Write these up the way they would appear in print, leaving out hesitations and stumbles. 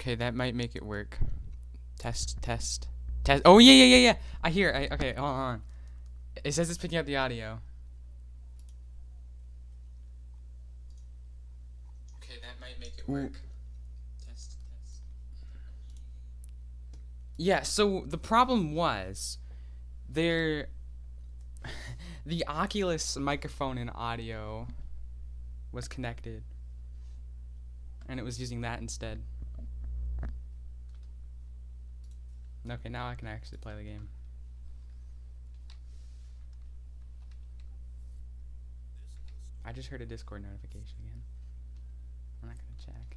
Okay, that might make it work. Test, test, test. Oh yeah. I hear. Okay, hold on. It says it's picking up the audio. Okay, that might make it work. Test, test. Yeah. So the problem was there. The Oculus microphone and audio was connected, and it was using that instead. Okay, now I can actually play the game. I just heard a Discord notification again. I'm not gonna check.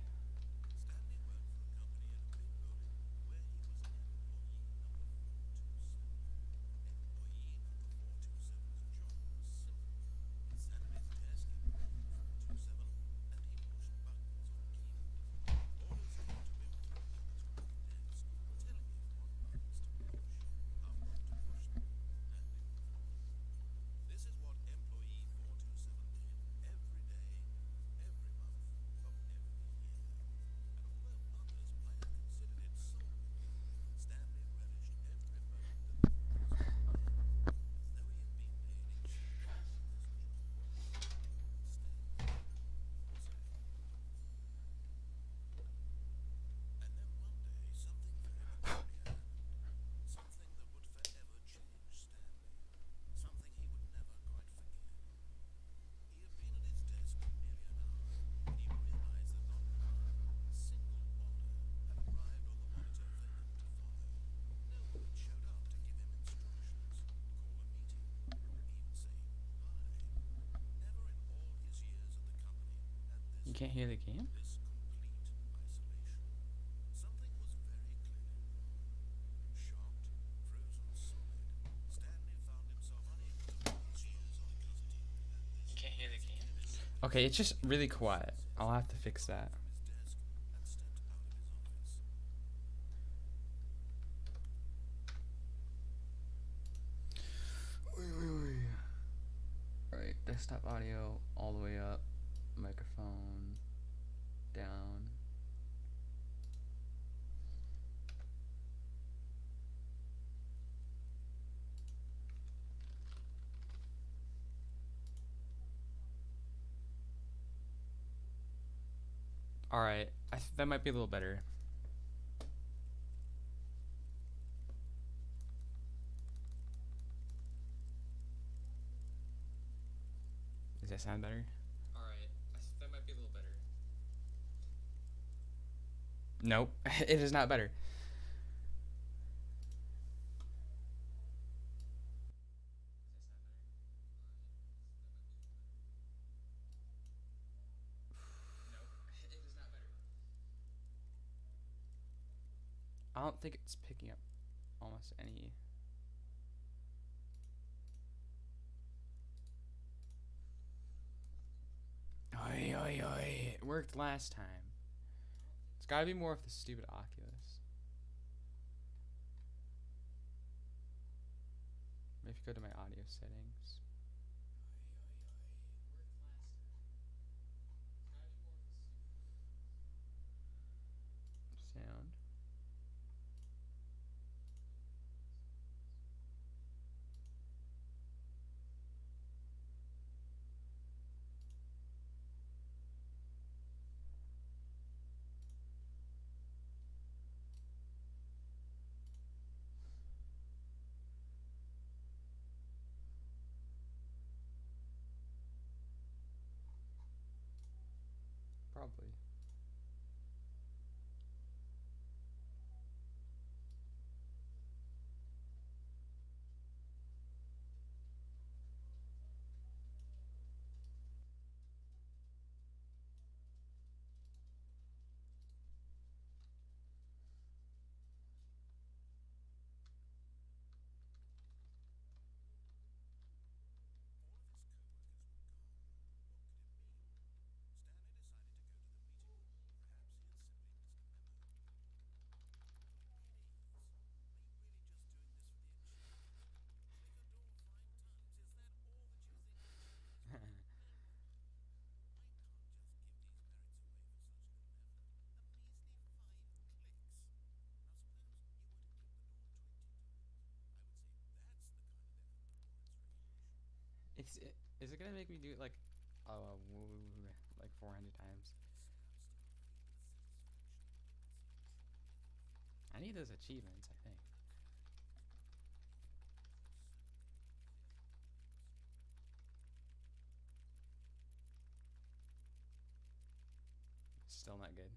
You can't hear the game? You can't hear the game? Okay, it's just really quiet. I'll have to fix that. Alright, desktop audio all the way up. Microphone down. Alright, that might be a little better. Does that sound better? Alright, that might be a little better. Nope, it is not better. I don't think it's picking up almost any. Oi, oi, oi. It worked last time. It's gotta be more of the stupid Oculus. Maybe go to my audio settings. Sound. Probably. Is it gonna make me do it like, like 400 times? I need those achievements, I think. Still not good.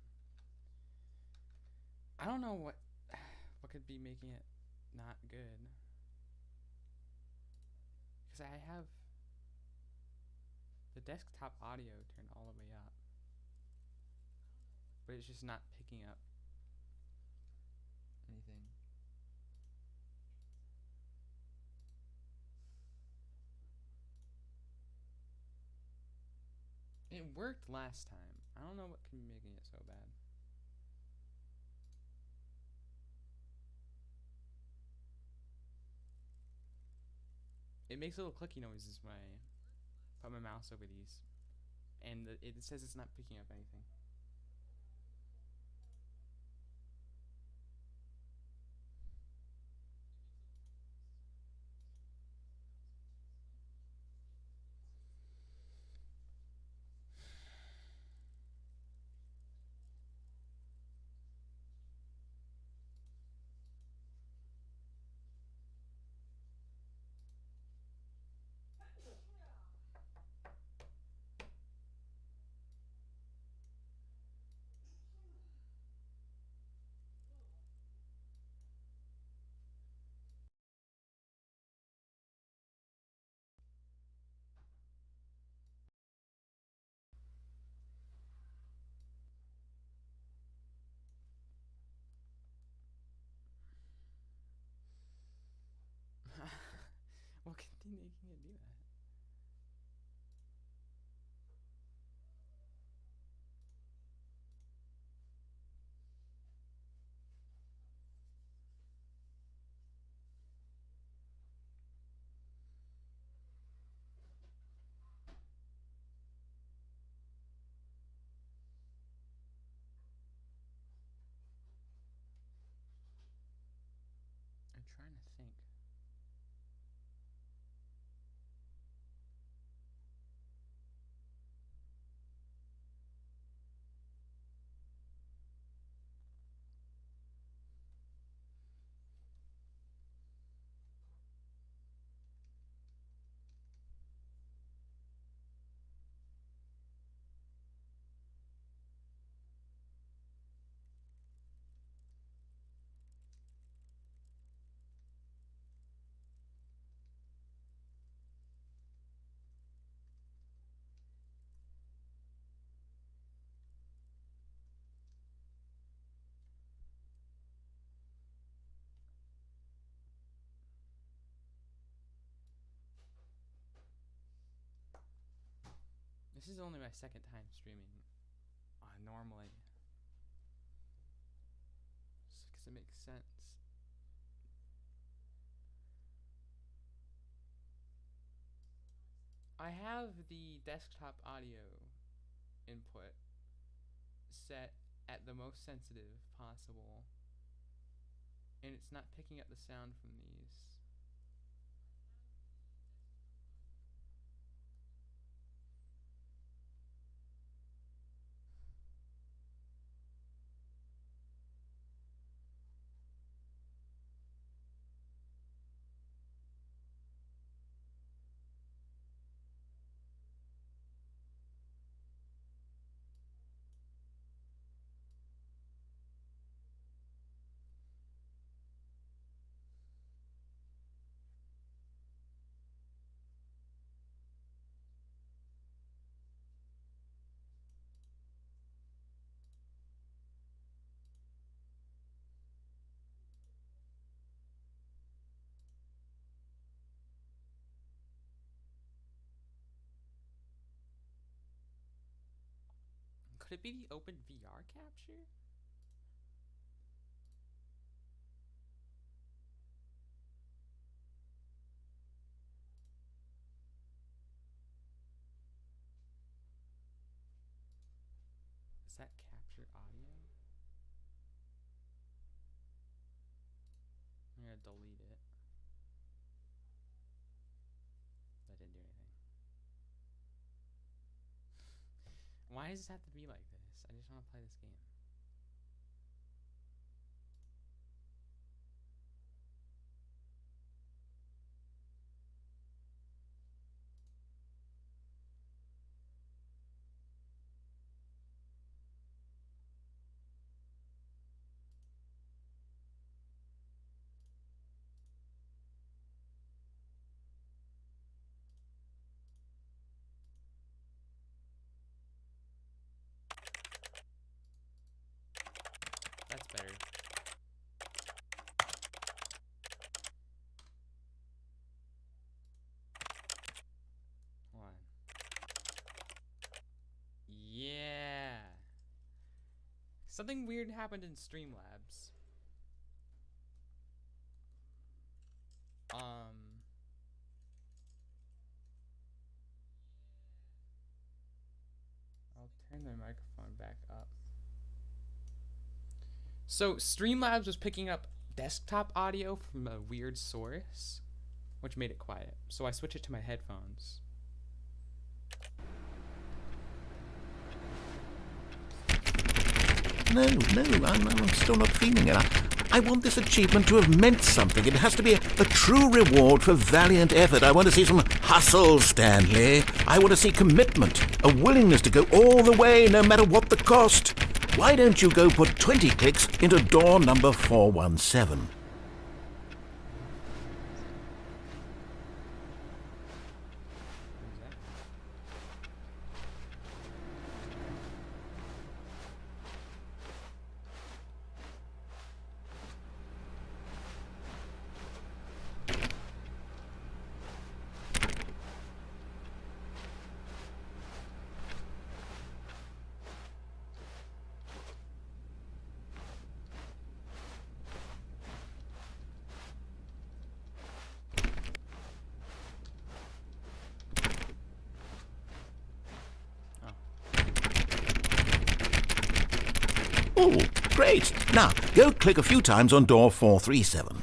I don't know what could be making it not good. Because I have the desktop audio turned all the way up, but it's just not picking up anything. It worked last time. I don't know what could be making it so bad. It makes little clicky noises when I put my mouse over these, and it says it's not picking up anything. What could be making it do that? I'm trying to think. This is only my second time streaming normally, because it makes sense. I have the desktop audio input set at the most sensitive possible, and it's not picking up the sound from these. Could it be the open VR capture? Does that capture audio? I'm gonna delete it. That didn't do anything. Why does it have to be like this? I just want to play this game. That's better. Hold on. Yeah. Something weird happened in Streamlabs. I'll turn the microphone back up. So Streamlabs was picking up desktop audio from a weird source, which made it quiet. So I switched it to my headphones. No, I'm still not feeling it. I want this achievement to have meant something. It has to be a true reward for valiant effort. I want to see some hustle, Stanley. I want to see commitment, a willingness to go all the way, no matter what the cost. Why don't you go put 20 clicks into door number 417? Oh, great. Now, go click a few times on door 437.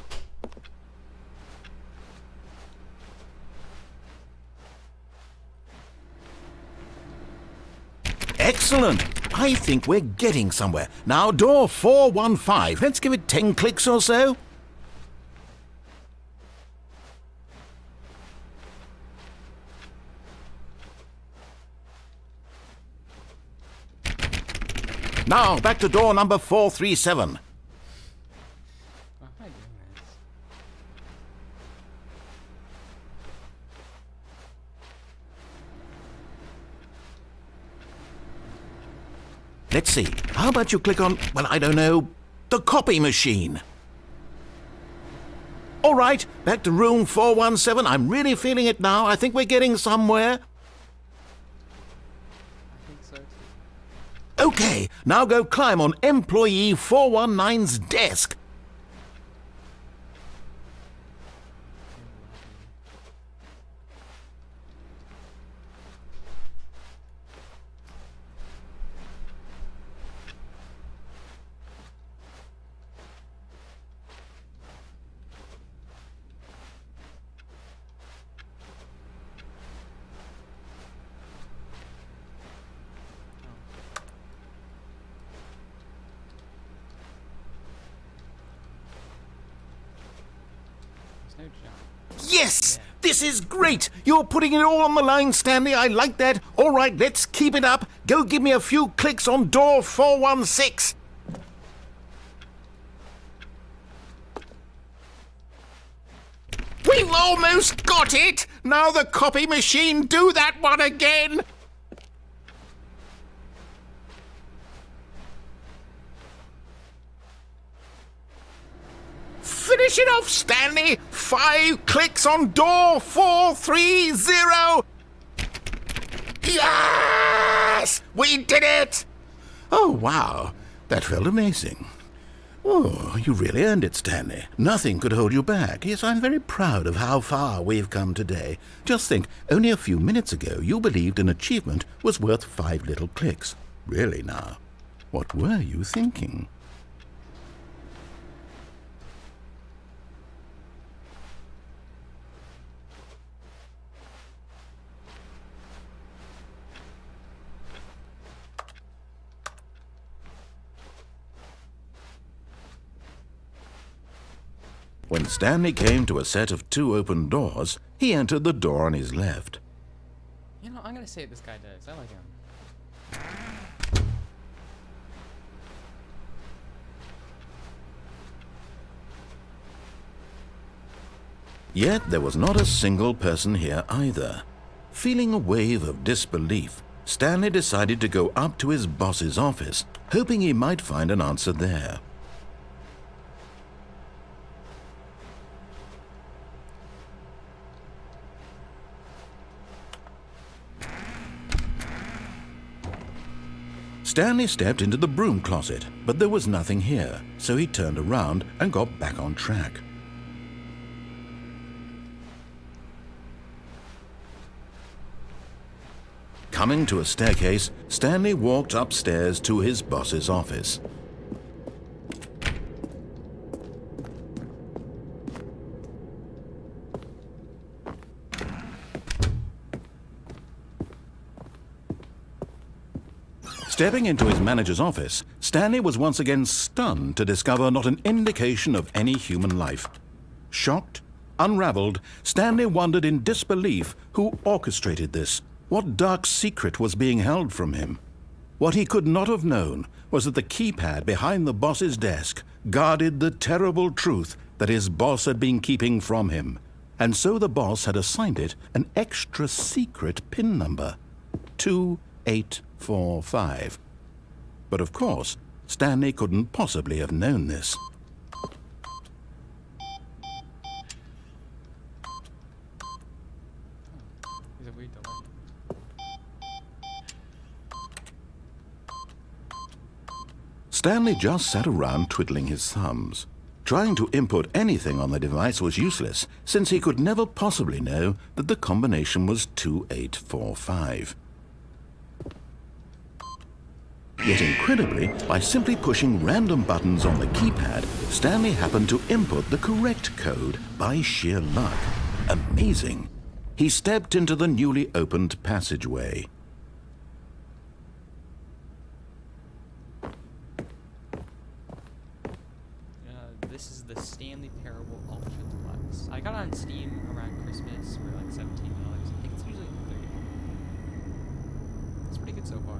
Excellent. I think we're getting somewhere. Now, door 415. Let's give it 10 clicks or so. Now, back to door number 437. Why am I doing this? Let's see. How about you click on, well, I don't know, the copy machine? All right, back to room 417. I'm really feeling it now. I think we're getting somewhere. I think so too. Okay, now go climb on employee 419's desk. There's no jump. Yes! This is great! You're putting it all on the line, Stanley. I like that. All right, let's keep it up. Go give me a few clicks on door 416. We've almost got it! Now the copy machine, do that one again! Finish it off, Stanley! 5 clicks on door 430! Yes! We did it! Oh, wow. That felt amazing. Oh, you really earned it, Stanley. Nothing could hold you back. Yes, I'm very proud of how far we've come today. Just think, only a few minutes ago you believed an achievement was worth 5 little clicks. Really now, what were you thinking? When Stanley came to a set of 2 open doors, he entered the door on his left. You know, I'm gonna say this guy does. I like him. Yet there was not a single person here either. Feeling a wave of disbelief, Stanley decided to go up to his boss's office, hoping he might find an answer there. Stanley stepped into the broom closet, but there was nothing here, so he turned around and got back on track. Coming to a staircase, Stanley walked upstairs to his boss's office. Stepping into his manager's office, Stanley was once again stunned to discover not an indication of any human life. Shocked, unraveled, Stanley wondered in disbelief who orchestrated this. What dark secret was being held from him? What he could not have known was that the keypad behind the boss's desk guarded the terrible truth that his boss had been keeping from him, and so the boss had assigned it an extra secret PIN number, 2845. But of course, Stanley couldn't possibly have known this. He's a weird delay. Stanley just sat around twiddling his thumbs. Trying to input anything on the device was useless, since he could never possibly know that the combination was 2845. Yet incredibly, by simply pushing random buttons on the keypad, Stanley happened to input the correct code by sheer luck. Amazing! He stepped into the newly opened passageway. This is the Stanley Parable Ultra Deluxe. I got it on Steam around Christmas for like $17. I think it's usually $30. It's pretty good so far.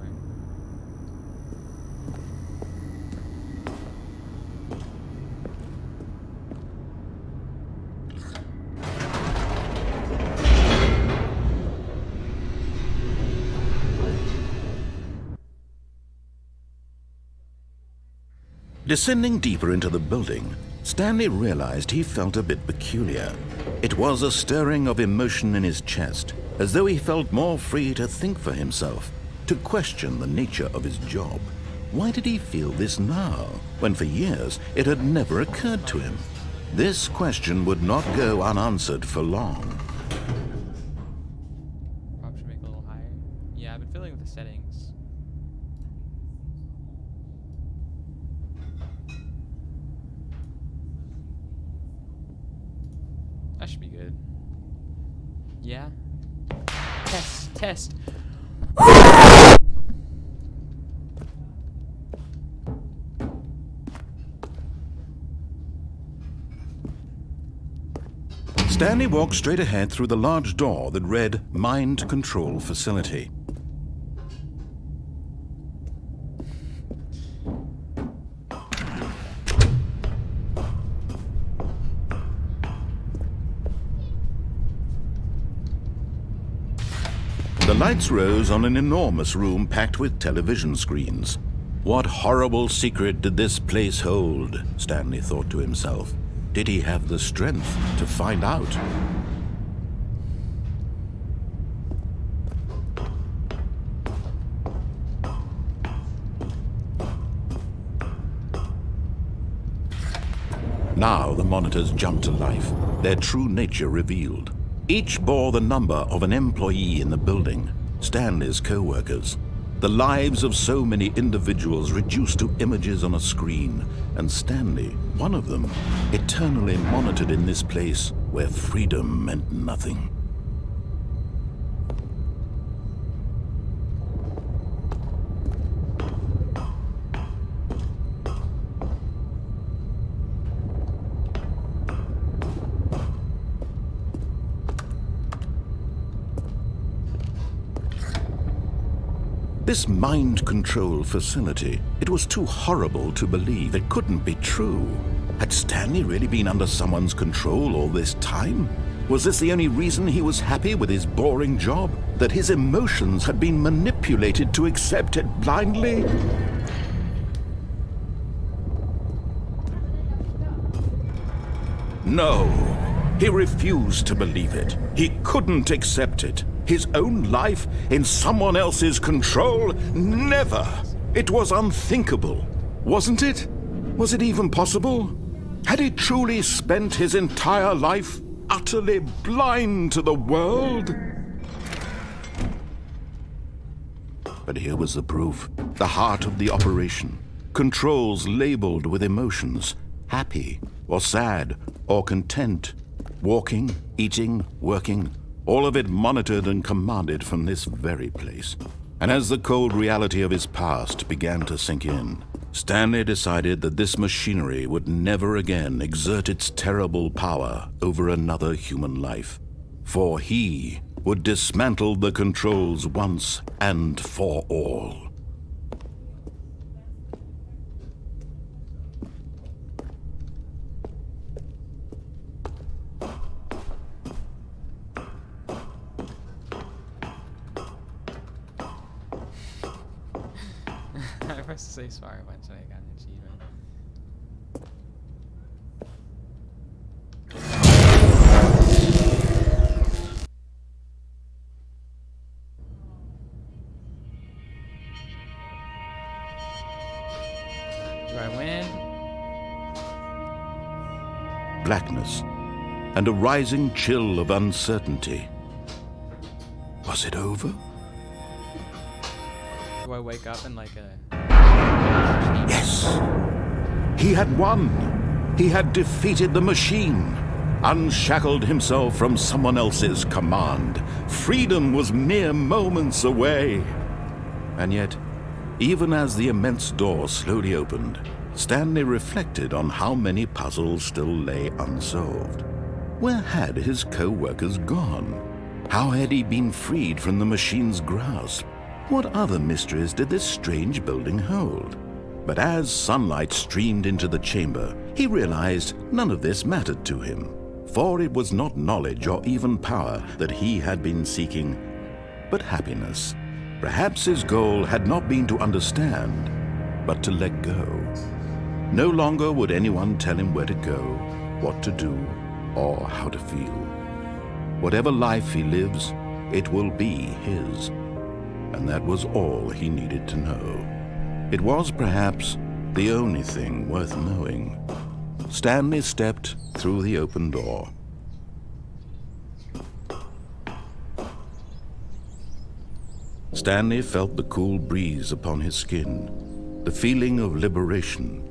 Descending deeper into the building, Stanley realized he felt a bit peculiar. It was a stirring of emotion in his chest, as though he felt more free to think for himself, to question the nature of his job. Why did he feel this now, when for years it had never occurred to him? This question would not go unanswered for long. Probably should make it a little higher. Yeah, I've been fiddling with the settings. That should be good. Yeah. Test. Stanley walked straight ahead through the large door that read Mind Control Facility. The lights rose on an enormous room packed with television screens. What horrible secret did this place hold? Stanley thought to himself. Did he have the strength to find out? Now the monitors jumped to life, their true nature revealed. Each bore the number of an employee in the building, Stanley's co-workers. The lives of so many individuals reduced to images on a screen, and Stanley, one of them, eternally monitored in this place where freedom meant nothing. This mind control facility, it was too horrible to believe. It couldn't be true. Had Stanley really been under someone's control all this time? Was this the only reason he was happy with his boring job? That his emotions had been manipulated to accept it blindly? No, he refused to believe it. He couldn't accept it. His own life in someone else's control? Never! It was unthinkable, wasn't it? Was it even possible? Had he truly spent his entire life utterly blind to the world? But here was the proof, the heart of the operation. Controls labeled with emotions, happy or sad or content, walking, eating, working, all of it monitored and commanded from this very place. And as the cold reality of his past began to sink in, Stanley decided that this machinery would never again exert its terrible power over another human life. For he would dismantle the controls once and for all. I pressed to say sorry once and I got an achievement. Do I win? Blackness and a rising chill of uncertainty. Was it over? Do I wake up in like a... Yes! He had won! He had defeated the machine, unshackled himself from someone else's command. Freedom was mere moments away. And yet, even as the immense door slowly opened, Stanley reflected on how many puzzles still lay unsolved. Where had his co-workers gone? How had he been freed from the machine's grasp? What other mysteries did this strange building hold? But as sunlight streamed into the chamber, he realized none of this mattered to him, for it was not knowledge or even power that he had been seeking, but happiness. Perhaps his goal had not been to understand, but to let go. No longer would anyone tell him where to go, what to do, or how to feel. Whatever life he lives, it will be his. And that was all he needed to know. It was perhaps the only thing worth knowing. Stanley stepped through the open door. Stanley felt the cool breeze upon his skin, the feeling of liberation,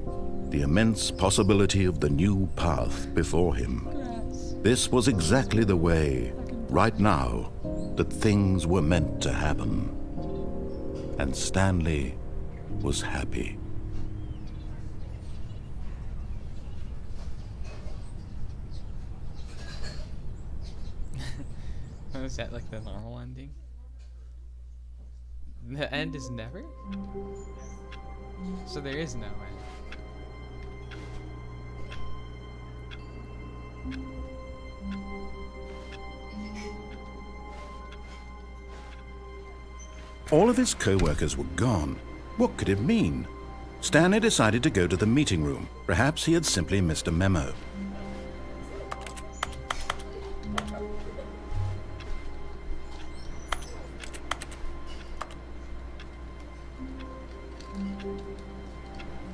the immense possibility of the new path before him. This was exactly the way, right now, that things were meant to happen. And Stanley was happy. Is that like the normal ending? The end is never? So there is no end. All of his co-workers were gone. What could it mean? Stanley decided to go to the meeting room. Perhaps he had simply missed a memo.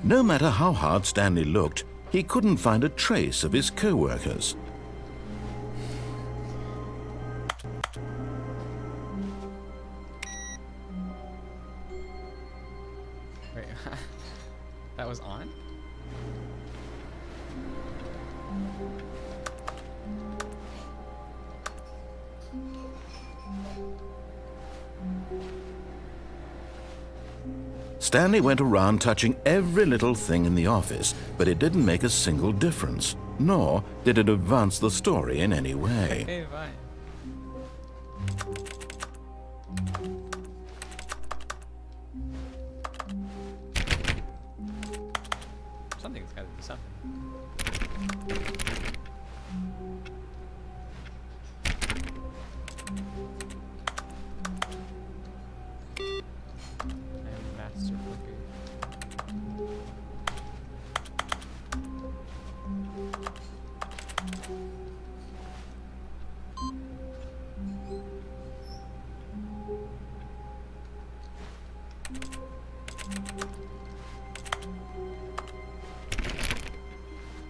No matter how hard Stanley looked, he couldn't find a trace of his co-workers. Wait, that was on? Stanley went around touching every little thing in the office, but it didn't make a single difference, nor did it advance the story in any way. Okay, fine. Something's gotta be something. I am master flicker.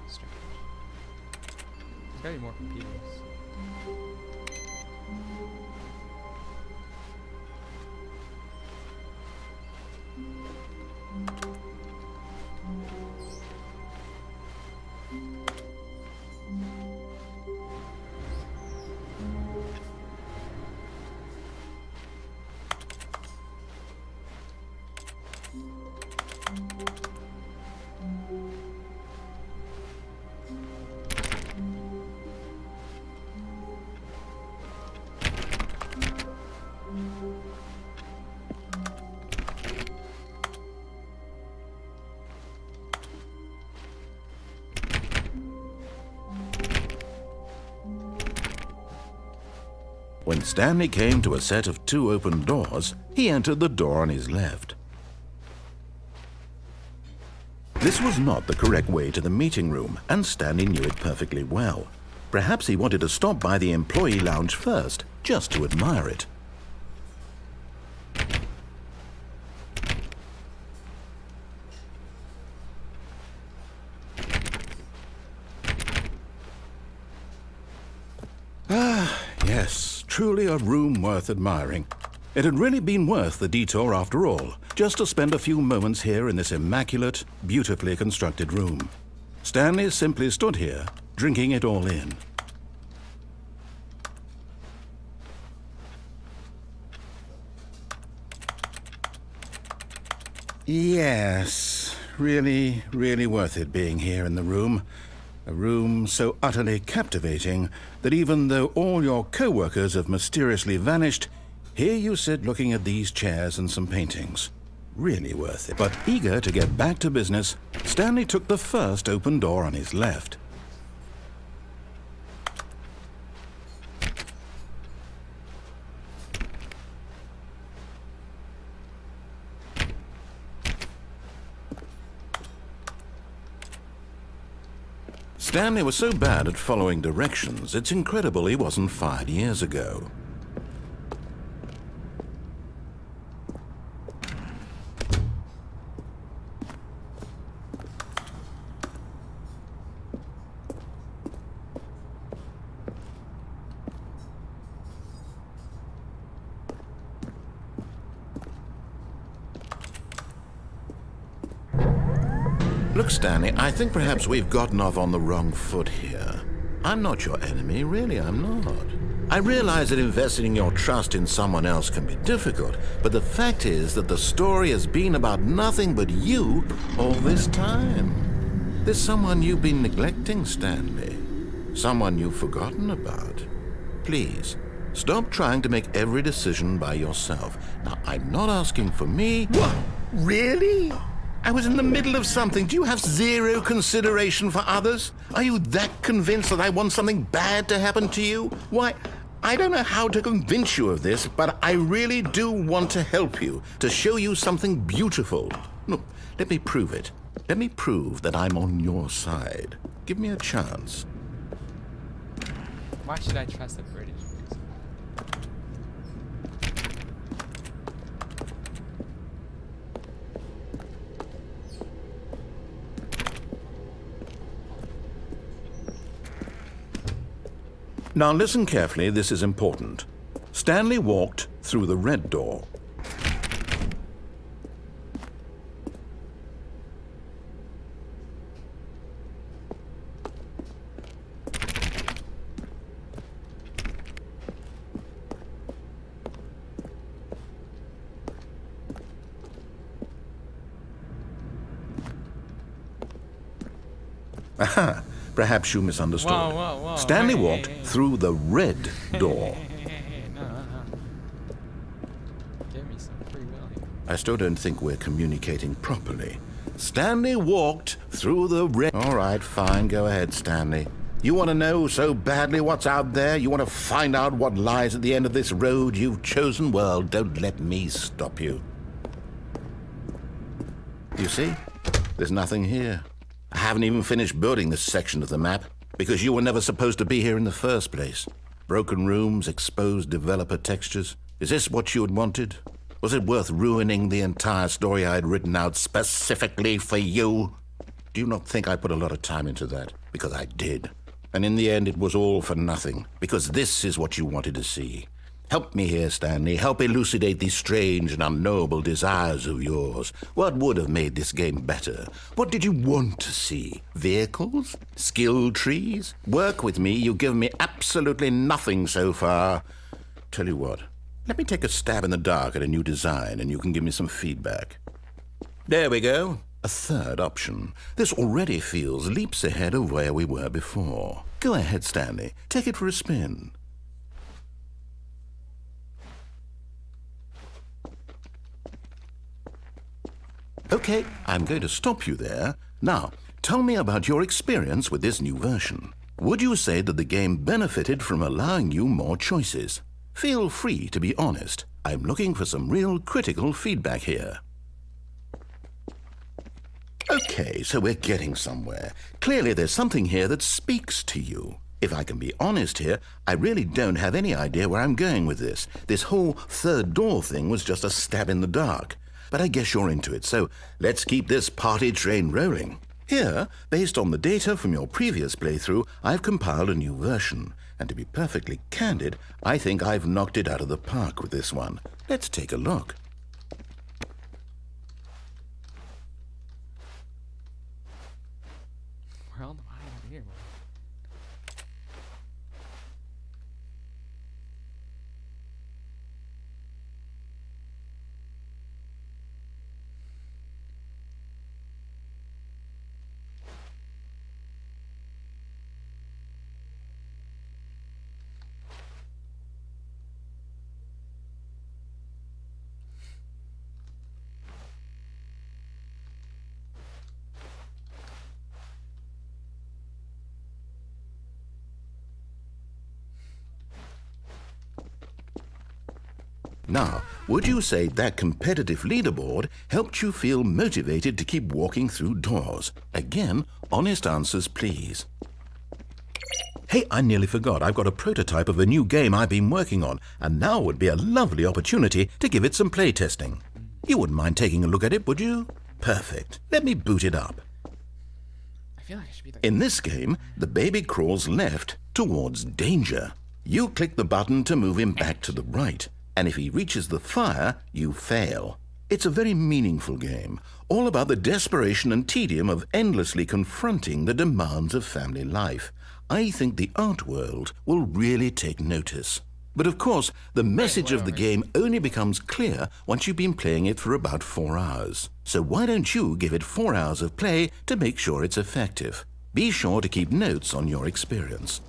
Strange. There's gotta be more computers. When Stanley came to a set of 2 open doors, he entered the door on his left. This was not the correct way to the meeting room, and Stanley knew it perfectly well. Perhaps he wanted to stop by the employee lounge first, just to admire it. Yes, truly a room worth admiring. It had really been worth the detour after all, just to spend a few moments here in this immaculate, beautifully constructed room. Stanley simply stood here, drinking it all in. Yes, really, really worth it being here in the room. A room so utterly captivating that even though all your co-workers have mysteriously vanished, here you sit looking at these chairs and some paintings. Really worth it. But eager to get back to business, Stanley took the first open door on his left. Stanley was so bad at following directions, it's incredible he wasn't fired years ago. Look, Stanley, I think perhaps we've gotten off on the wrong foot here. I'm not your enemy, really, I'm not. I realize that investing your trust in someone else can be difficult, but the fact is that the story has been about nothing but you all this time. There's someone you've been neglecting, Stanley. Someone you've forgotten about. Please, stop trying to make every decision by yourself. Now, I'm not asking for me. What? Really? I was in the middle of something. Do you have zero consideration for others? Are you that convinced that I want something bad to happen to you? Why, I don't know how to convince you of this, but I really do want to help you, to show you something beautiful. Look, let me prove it. Let me prove that I'm on your side. Give me a chance. Why should I trust the British? Now listen carefully, this is important. Stanley walked through the red door. Aha! Perhaps you misunderstood. Whoa. Stanley walked through the red door. No. Give me some free will here. I still don't think we're communicating properly. Stanley walked through the All right, fine. Go ahead, Stanley. You want to know so badly what's out there? You want to find out what lies at the end of this road you've chosen? Well, don't let me stop you. You see? There's nothing here. I haven't even finished building this section of the map, because you were never supposed to be here in the first place. Broken rooms, exposed developer textures. Is this what you had wanted? Was it worth ruining the entire story I had written out specifically for you? Do you not think I put a lot of time into that? Because I did. And in the end, it was all for nothing, because this is what you wanted to see. Help me here, Stanley. Help elucidate these strange and unknowable desires of yours. What would have made this game better? What did you want to see? Vehicles? Skill trees? Work with me. You've given me absolutely nothing so far. Tell you what, let me take a stab in the dark at a new design, and you can give me some feedback. There we go. A third option. This already feels leaps ahead of where we were before. Go ahead, Stanley. Take it for a spin. Okay, I'm going to stop you there. Now, tell me about your experience with this new version. Would you say that the game benefited from allowing you more choices? Feel free to be honest. I'm looking for some real critical feedback here. Okay, so we're getting somewhere. Clearly there's something here that speaks to you. If I can be honest here, I really don't have any idea where I'm going with this. This whole third door thing was just a stab in the dark. But I guess you're into it, so let's keep this party train rolling. Here, based on the data from your previous playthrough, I've compiled a new version. And to be perfectly candid, I think I've knocked it out of the park with this one. Let's take a look. Well, I am here. Now, would you say that competitive leaderboard helped you feel motivated to keep walking through doors? Again, honest answers, please. Hey, I nearly forgot. I've got a prototype of a new game I've been working on, and now would be a lovely opportunity to give it some playtesting. You wouldn't mind taking a look at it, would you? Perfect. Let me boot it up. I feel like I should be like... In this game, the baby crawls left towards danger. You click the button to move him back to the right. And if he reaches the fire, you fail. It's a very meaningful game, all about the desperation and tedium of endlessly confronting the demands of family life. I think the art world will really take notice. But of course, the message of the game only becomes clear once you've been playing it for about 4 hours. So why don't you give it 4 hours of play to make sure it's effective? Be sure to keep notes on your experience.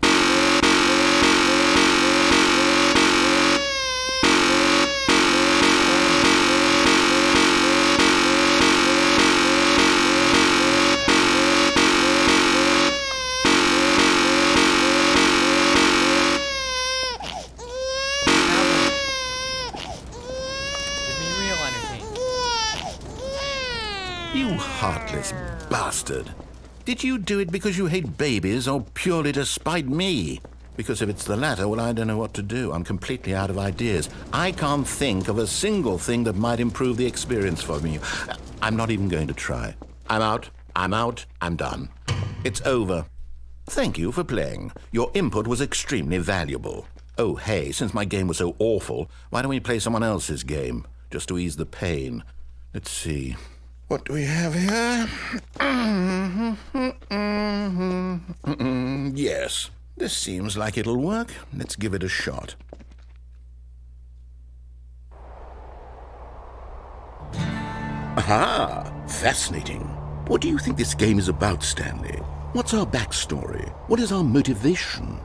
You heartless bastard. Did you do it because you hate babies or purely to spite me? Because if it's the latter, well, I don't know what to do. I'm completely out of ideas. I can't think of a single thing that might improve the experience for me. I'm not even going to try. I'm out, I'm done. It's over. Thank you for playing. Your input was extremely valuable. Oh, hey, since my game was so awful, why don't we play someone else's game? Just to ease the pain. Let's see. What do we have here? Yes, this seems like it'll work. Let's give it a shot. Aha! Fascinating. What do you think this game is about, Stanley? What's our backstory? What is our motivation?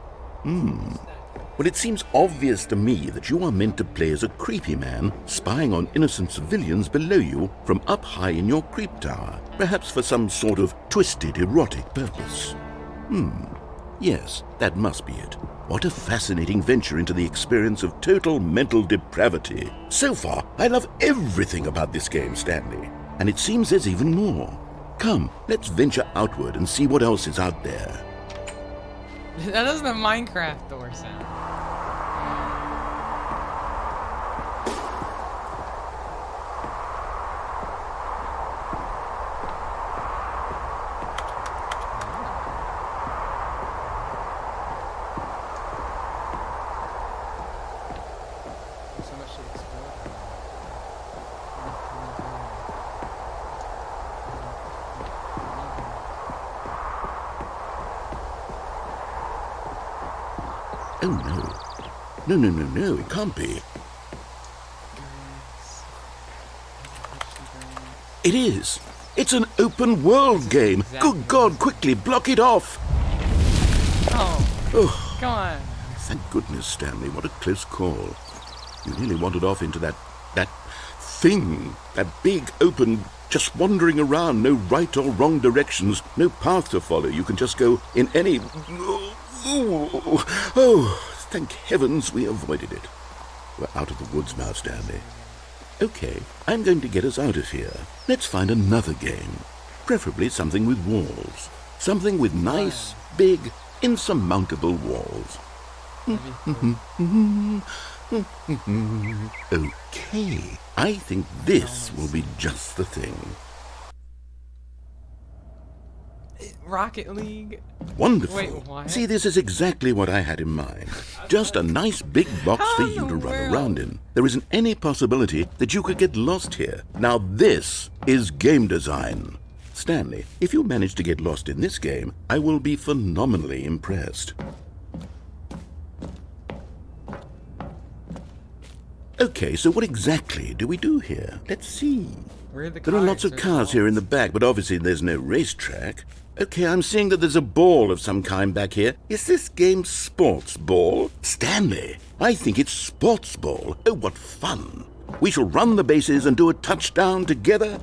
Well, it seems obvious to me that you are meant to play as a creepy man spying on innocent civilians below you from up high in your creep tower, perhaps for some sort of twisted erotic purpose. Yes, that must be it. What a fascinating venture into the experience of total mental depravity. So far, I love everything about this game, Stanley. And it seems there's even more. Come, let's venture outward and see what else is out there. That doesn't a Minecraft door sound. There's so much to explore. Oh no. No, it can't be. It is. It's an open world game. Good God, quickly block it off. Oh, come on. Thank goodness, Stanley. What a close call. You nearly wandered off into that thing. That big, open, just wandering around. No right or wrong directions. No path to follow. You can just go in any... Oh, thank heavens we avoided it. We're out of the woods now, Stanley. Okay, I'm going to get us out of here. Let's find another game. Preferably something with walls. Something with nice, big, insurmountable walls. Okay, I think this will be just the thing. Rocket League? Wonderful. Wait, what? See, this is exactly what I had in mind. Just a nice big box for you to run around in. There isn't any possibility that you could get lost here. Now this is game design. Stanley, if you manage to get lost in this game, I will be phenomenally impressed. Okay, so what exactly do we do here? Let's see. Where are the There are lots of There's cars here in the back, but obviously there's no racetrack. Okay, I'm seeing that there's a ball of some kind back here. Is this game sports ball? Stanley, I think it's sports ball. Oh, what fun. We shall run the bases and do a touchdown together.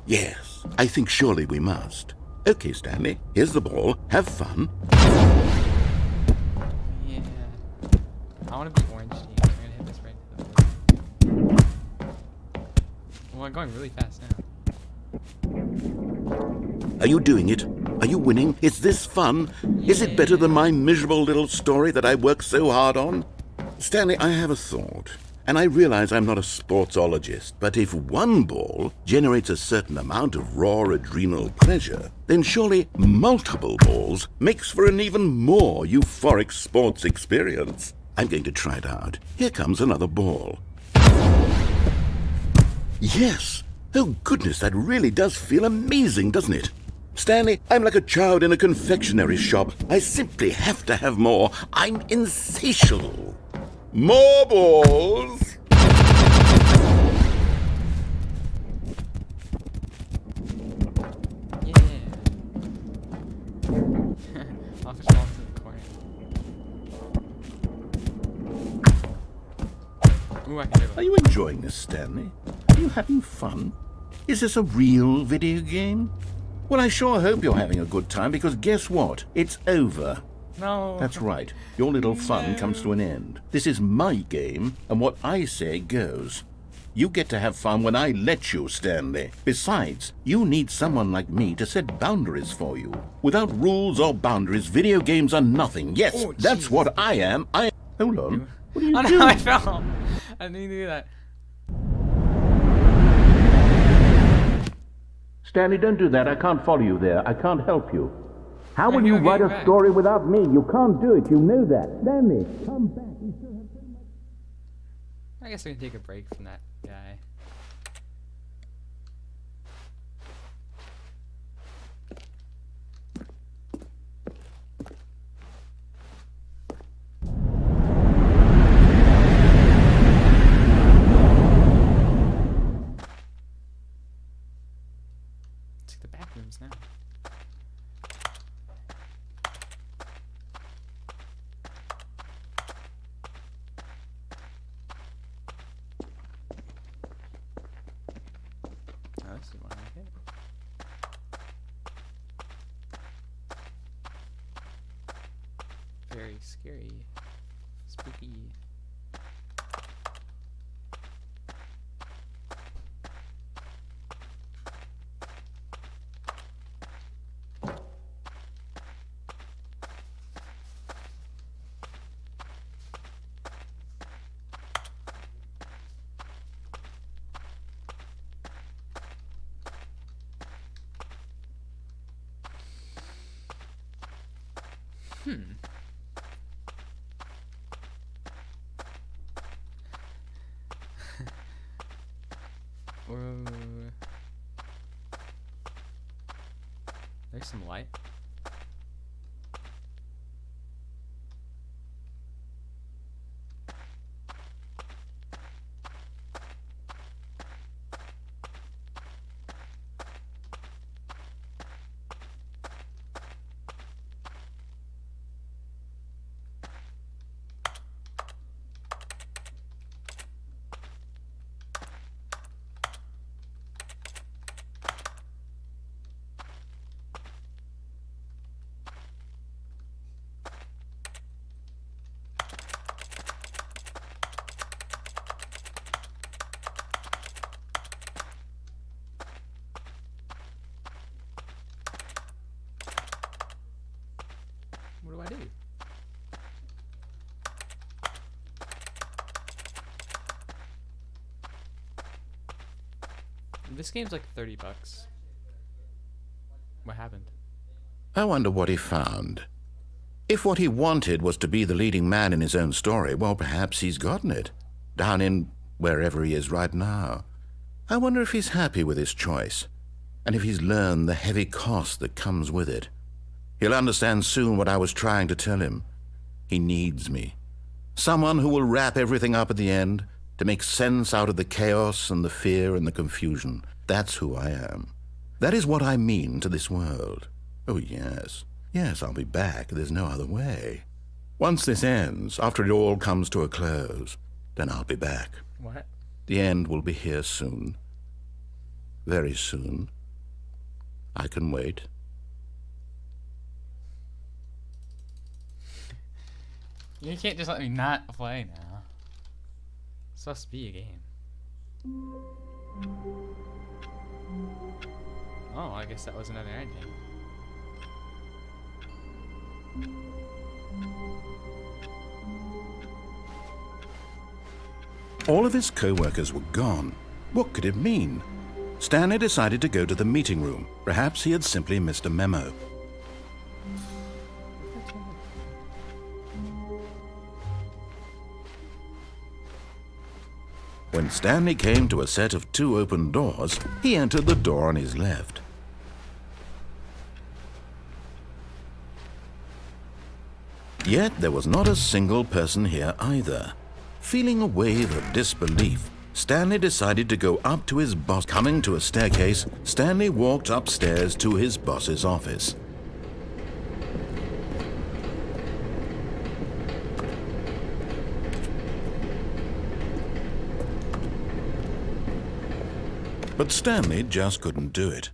Yes, I think surely we must. Okay, Stanley, here's the ball. Have fun. Yeah. I want to be orange team. I'm gonna hit this right to the blue. Well, I'm going really fast now. Are you doing it? Are you winning? Is this fun? Is it better than my miserable little story that I worked so hard on? Stanley, I have a thought. And I realize I'm not a sportsologist, but if one ball generates a certain amount of raw adrenal pleasure, then surely multiple balls makes for an even more euphoric sports experience. I'm going to try it out. Here comes another ball. Yes! Oh goodness, that really does feel amazing, doesn't it? Stanley, I'm like a child in a confectionery shop. I simply have to have more. I'm insatiable. More balls! Yeah. I'll push ball to the corner. Ooh, I can do it. Are you enjoying this, Stanley? Are you having fun? Is this a real video game? Well, I sure hope you're having a good time, because guess what? It's over. No. That's right. Your little fun comes to an end. This is my game, and what I say goes. You get to have fun when I let you, Stanley. Besides, you need someone like me to set boundaries for you. Without rules or boundaries, video games are nothing. Yes, Oh, that's jeez. what I am. Hold on. What are you Oh doing? no, I fell. I didn't do that. Stanley, don't do that. I can't follow you there. I can't help you. How will I'm you gonna write get a back. story without me? You can't do it. You know that. Stanley, come back. You still have so much. I guess I can take a break from that guy. Let's get the back rooms now. Very scary. Spooky. There's some light. What do I do? This game's like $30. What happened? I wonder what he found. If what he wanted was to be the leading man in his own story, well, perhaps he's gotten it. Down in wherever he is right now. I wonder if he's happy with his choice, and if he's learned the heavy cost that comes with it. He'll understand soon what I was trying to tell him. He needs me. Someone who will wrap everything up at the end, to make sense out of the chaos and the fear and the confusion. That's who I am. That is what I mean to this world. Oh, yes. Yes, I'll be back. There's no other way. Once this ends, after it all comes to a close, then I'll be back. What? The end will be here soon. Very soon. I can wait. You can't just let me not play now. It's supposed to be a game. Oh, I guess that was another ending. All of his co-workers were gone. What could it mean? Stanley decided to go to the meeting room. Perhaps he had simply missed a memo. When Stanley came to a set of 2 open doors, he entered the door on his left. Yet there was not a single person here either. Feeling a wave of disbelief, Stanley decided to go up to his boss. Coming to a staircase, Stanley walked upstairs to his boss's office. But Stanley just couldn't do it.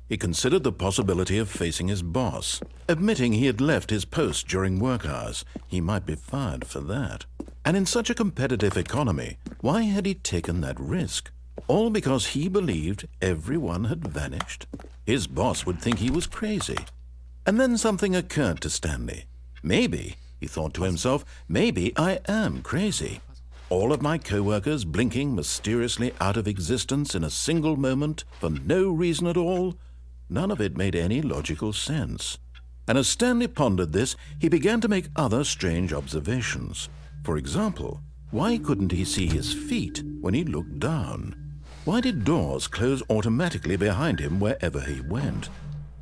He considered the possibility of facing his boss, admitting he had left his post during work hours. He might be fired for that. And in such a competitive economy, why had he taken that risk? All because he believed everyone had vanished? His boss would think he was crazy. And then something occurred to Stanley. Maybe, he thought to himself, maybe I am crazy. All of my co-workers blinking mysteriously out of existence in a single moment for no reason at all? None of it made any logical sense. And as Stanley pondered this, he began to make other strange observations. For example, why couldn't he see his feet when he looked down? Why did doors close automatically behind him wherever he went?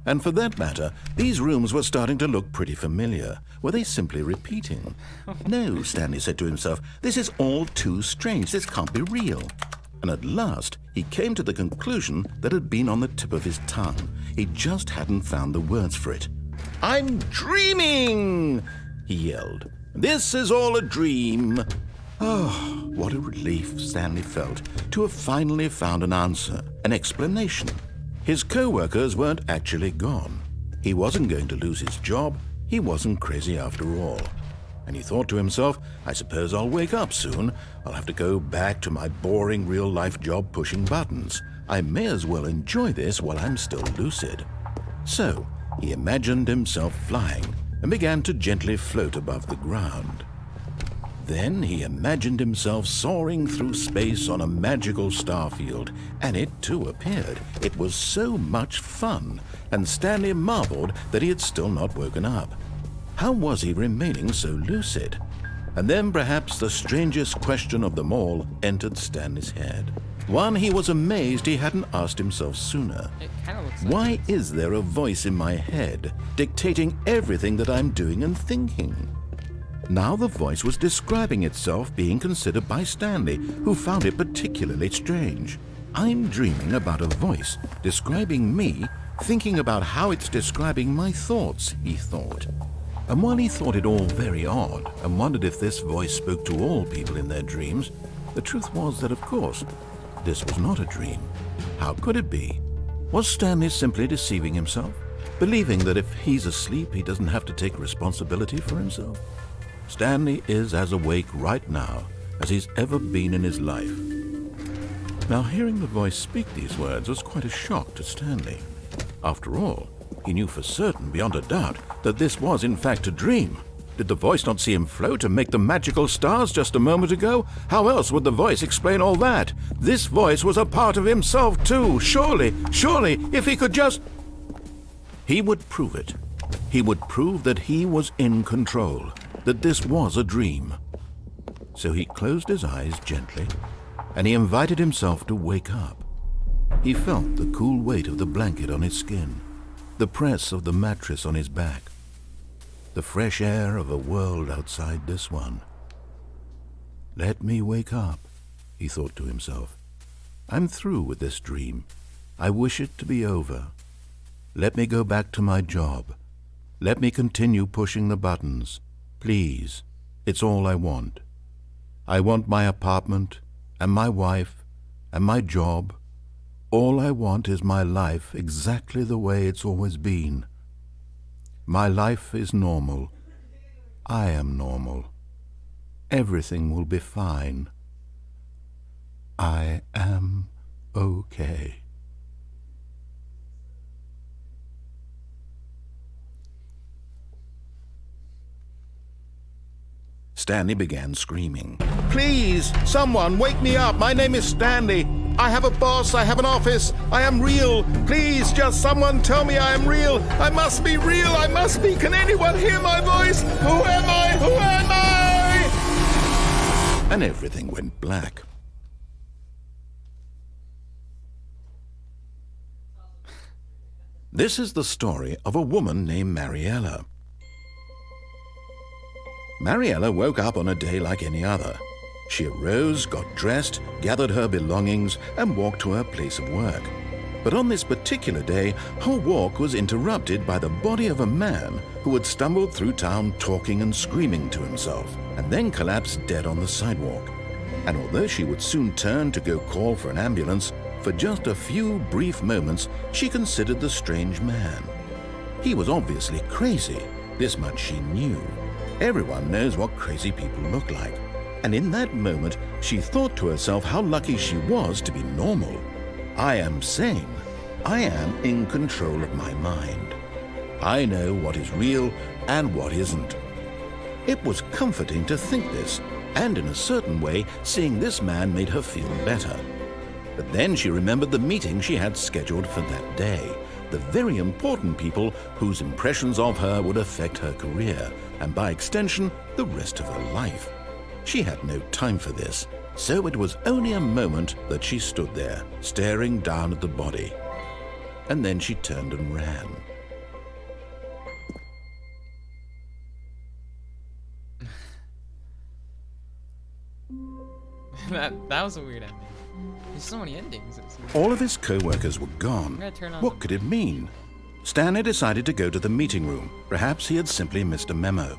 And for that matter, these rooms were starting to look pretty familiar. Were they simply repeating? No, Stanley said to himself, this is all too strange. This can't be real. And at last, he came to the conclusion that had been on the tip of his tongue. He just hadn't found the words for it. I'm dreaming, he yelled. This is all a dream. Oh, what a relief Stanley felt to have finally found an answer, an explanation. His co-workers weren't actually gone. He wasn't going to lose his job. He wasn't crazy after all. And he thought to himself, I suppose I'll wake up soon. I'll have to go back to my boring real-life job pushing buttons. I may as well enjoy this while I'm still lucid. So he imagined himself flying and began to gently float above the ground. Then he imagined himself soaring through space on a magical starfield, and it too appeared. It was so much fun, and Stanley marveled that he had still not woken up. How was he remaining so lucid? And then perhaps the strangest question of them all entered Stanley's head. One he was amazed he hadn't asked himself sooner. It kind of looks like Why is there a voice in my head dictating everything that I'm doing and thinking? Now the voice was describing itself being considered by Stanley, who found it particularly strange. I'm dreaming about a voice describing me, thinking about how it's describing my thoughts, he thought. And while he thought it all very odd and wondered if this voice spoke to all people in their dreams, the truth was that, of course, this was not a dream. How could it be? Was Stanley simply deceiving himself, believing that if he's asleep he doesn't have to take responsibility for himself? Stanley is as awake right now as he's ever been in his life. Now, hearing the voice speak these words was quite a shock to Stanley. After all, he knew for certain, beyond a doubt, that this was in fact a dream. Did the voice not see him float and make the magical stars just a moment ago? How else would the voice explain all that? This voice was a part of himself too. Surely, if he could just... He would prove it. He would prove that he was in control, that this was a dream. So he closed his eyes gently, and he invited himself to wake up. He felt the cool weight of the blanket on his skin, the press of the mattress on his back, the fresh air of a world outside this one. Let me wake up, he thought to himself. I'm through with this dream. I wish it to be over. Let me go back to my job. Let me continue pushing the buttons. Please, it's all I want. I want my apartment and my wife and my job. All I want is my life exactly the way it's always been. My life is normal. I am normal. Everything will be fine. I am okay. Stanley began screaming. Please, someone, wake me up. My name is Stanley. I have a boss. I have an office. I am real. Please, just someone tell me I am real. I must be real. I must be. Can anyone hear my voice? Who am I? Who am I? And everything went black. This is the story of a woman named Mariella. Mariella woke up on a day like any other. She arose, got dressed, gathered her belongings, and walked to her place of work. But on this particular day, her walk was interrupted by the body of a man who had stumbled through town talking and screaming to himself, and then collapsed dead on the sidewalk. And although she would soon turn to go call for an ambulance, for just a few brief moments she considered the strange man. He was obviously crazy, this much she knew. Everyone knows what crazy people look like. And in that moment, she thought to herself how lucky she was to be normal. I am sane. I am in control of my mind. I know what is real and what isn't. It was comforting to think this, and in a certain way, seeing this man made her feel better. But then she remembered the meeting she had scheduled for that day, the very important people whose impressions of her would affect her career, and by extension, the rest of her life. She had no time for this, so it was only a moment that she stood there, staring down at the body. And then she turned and ran. that was a weird ending. There's so many endings. All of his co-workers were gone. What could it mean? Stanley decided to go to the meeting room. Perhaps he had simply missed a memo.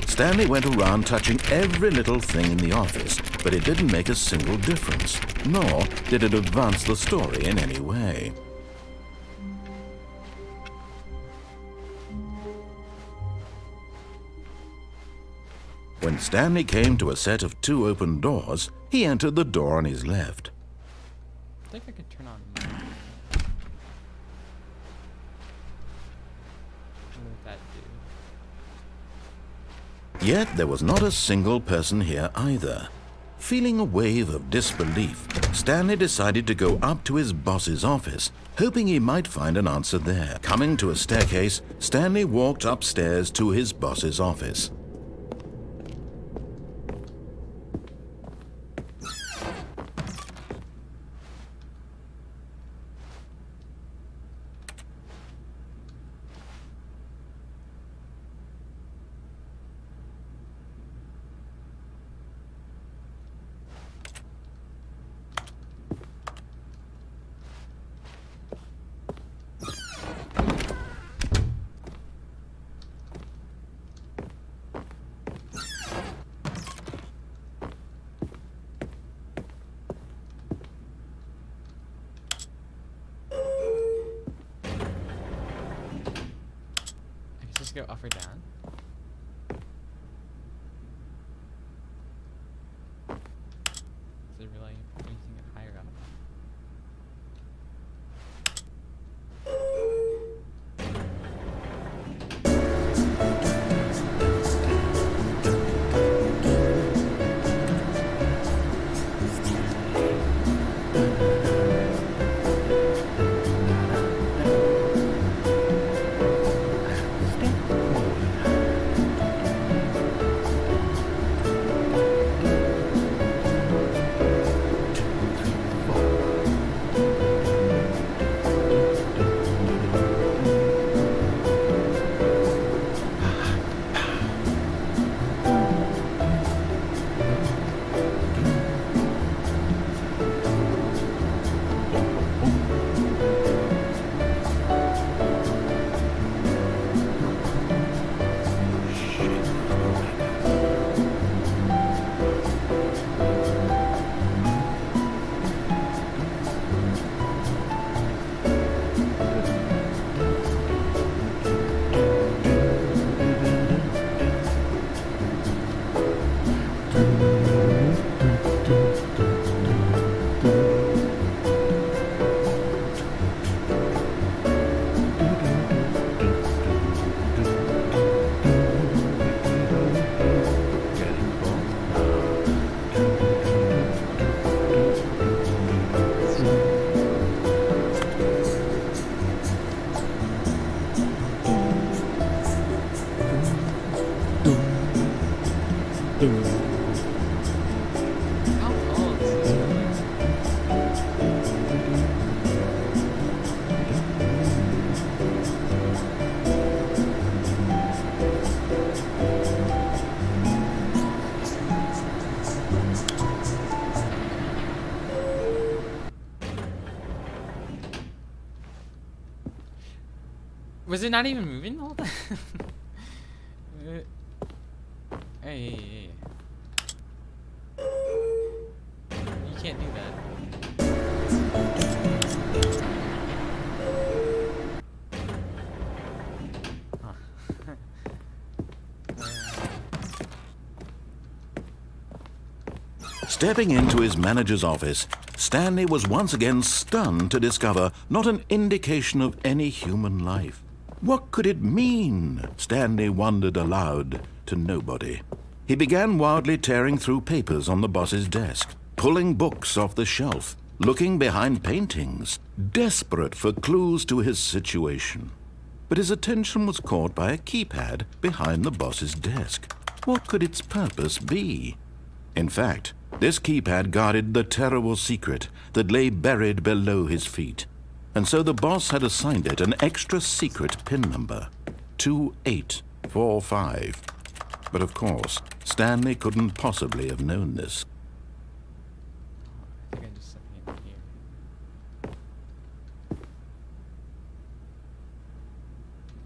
Stanley went around touching every little thing in the office, but it didn't make a single difference, nor did it advance the story in any way. When Stanley came to a set of 2 open doors, he entered the door on his left. I think I could turn on mine. What would that do? Yet there was not a single person here either. Feeling a wave of disbelief, Stanley decided to go up to his boss's office, hoping he might find an answer there. Coming to a staircase, Stanley walked upstairs to his boss's office. Just go up or down. Is there really anything higher up? How tall is this building? Was it not even moving the whole time? Hey. You can't do that. Huh. Stepping into his manager's office, Stanley was once again stunned to discover not an indication of any human life. What could it mean? Stanley wondered aloud to nobody. He began wildly tearing through papers on the boss's desk, pulling books off the shelf, looking behind paintings, desperate for clues to his situation. But his attention was caught by a keypad behind the boss's desk. What could its purpose be? In fact, this keypad guarded the terrible secret that lay buried below his feet. And so the boss had assigned it an extra secret PIN number, 2845. But of course, Stanley couldn't possibly have known this. I think I just set it in here.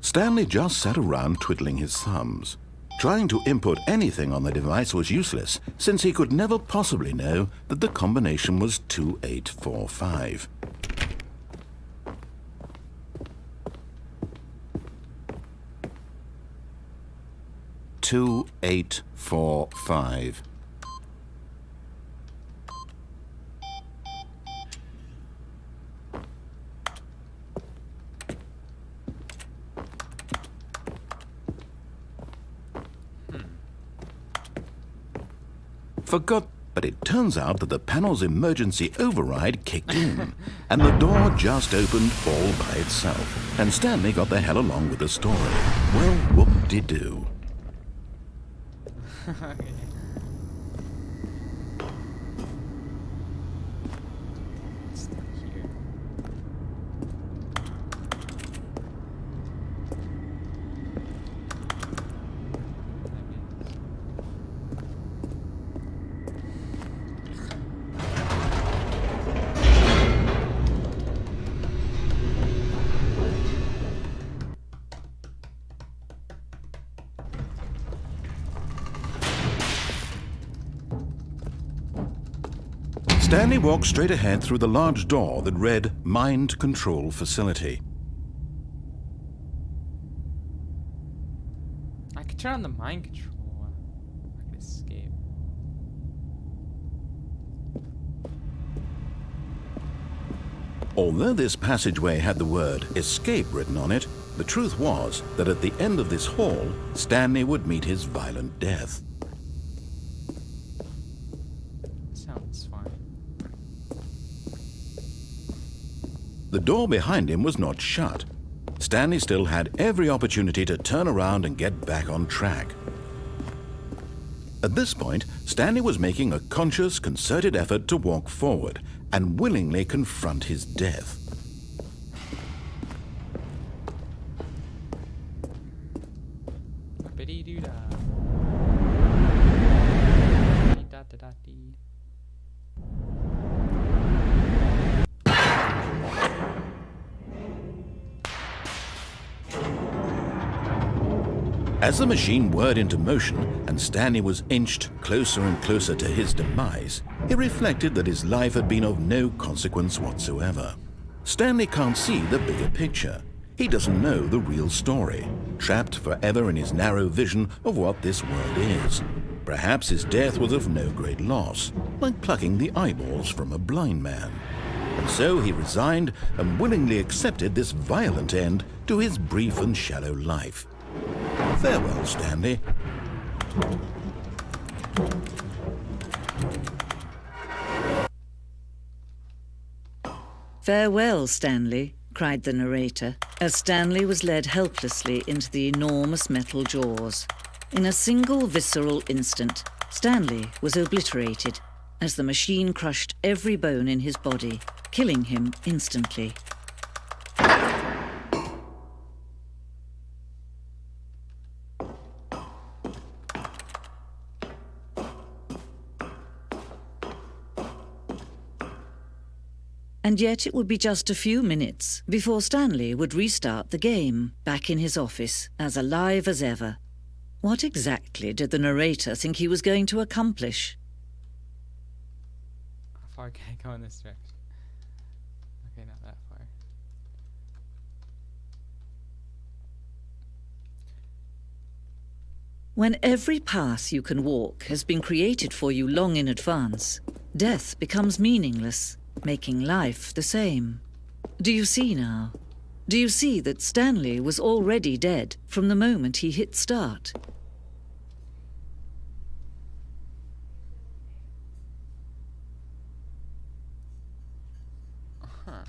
Stanley just sat around twiddling his thumbs. Trying to input anything on the device was useless, since he could never possibly know that the combination was 2845. 2845. Forgot, but it turns out that the panel's emergency override kicked in, and the door just opened all by itself, and Stanley got the hell along with the story. Well, whoop-de-doo. It's not here. Stanley walked straight ahead through the large door that read Mind Control Facility. I could turn on the mind control. I could escape. Although this passageway had the word escape written on it, the truth was that at the end of this hall, Stanley would meet his violent death. Sounds fine. The door behind him was not shut. Stanley still had every opportunity to turn around and get back on track. At this point, Stanley was making a conscious, concerted effort to walk forward and willingly confront his death. Bippity-doo-dah. Dee-da-da-da-dee. As the machine whirred into motion and Stanley was inched closer and closer to his demise, he reflected that his life had been of no consequence whatsoever. Stanley can't see the bigger picture. He doesn't know the real story, trapped forever in his narrow vision of what this world is. Perhaps his death was of no great loss, like plucking the eyeballs from a blind man. And so he resigned and willingly accepted this violent end to his brief and shallow life. Farewell, Stanley. "Farewell, Stanley," cried the narrator, as Stanley was led helplessly into the enormous metal jaws. In a single visceral instant, Stanley was obliterated as the machine crushed every bone in his body, killing him instantly. And yet it would be just a few minutes before Stanley would restart the game, back in his office, as alive as ever. What exactly did the narrator think he was going to accomplish? How far can I go in this direction? Okay, not that far. When every path you can walk has been created for you long in advance, death becomes meaningless, making life the same. Do you see now? Do you see that Stanley was already dead from the moment he hit start? Huh.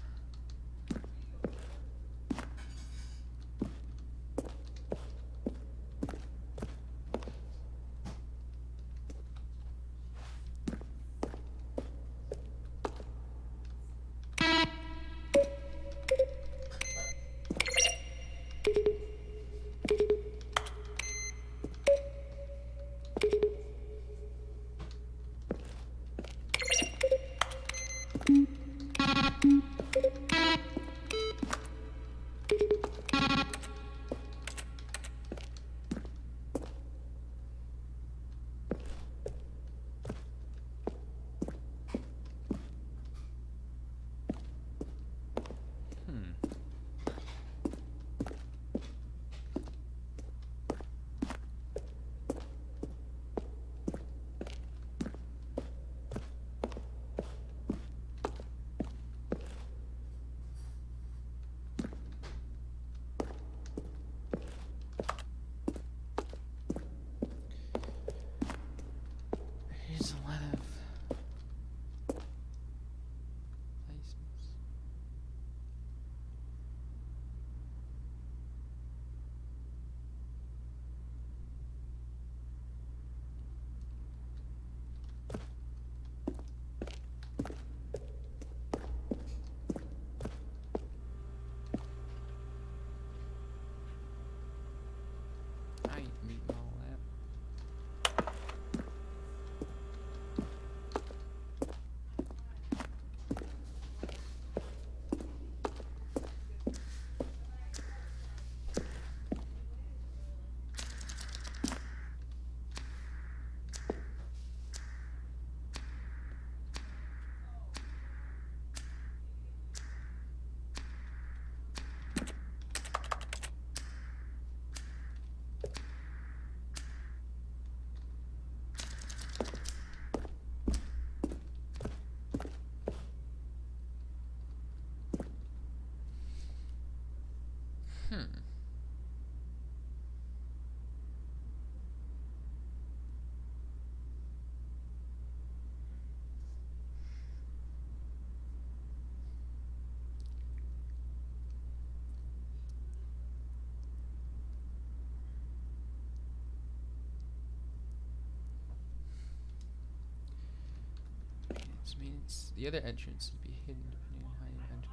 This means the other entrance would be hidden depending on how you entered.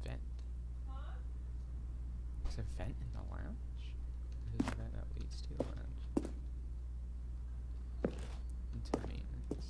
Vent. There's a vent in the lounge? There's a vent that leads to the lounge. Into maintenance.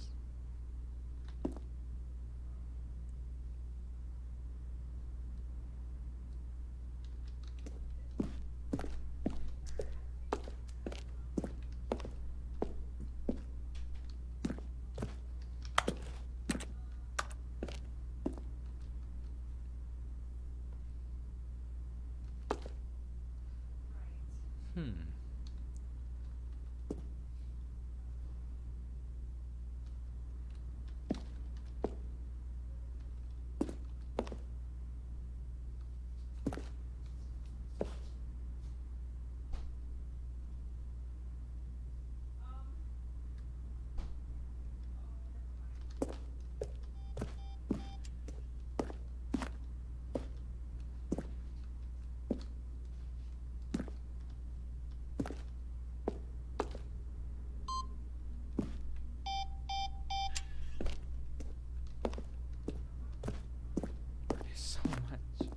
So much.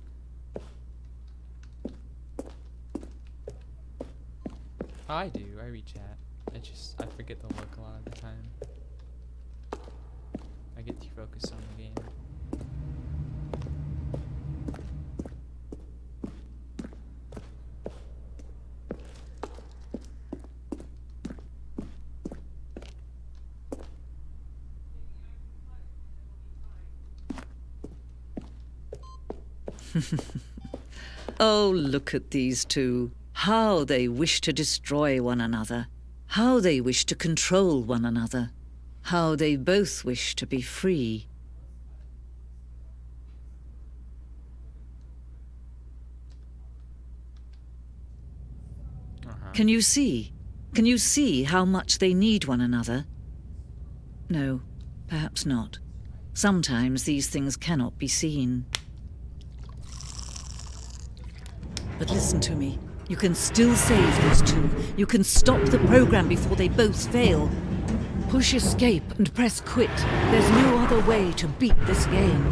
I do. I read chat. I forget the look a lot of the time. I get too focused on the game. Oh, look at these two. How they wish to destroy one another. How they wish to control one another. How they both wish to be free. Can you see? Can you see how much they need one another? No, perhaps not. Sometimes these things cannot be seen. But listen to me. You can still save those two. You can stop the program before they both fail. Push escape and press quit. There's no other way to beat this game.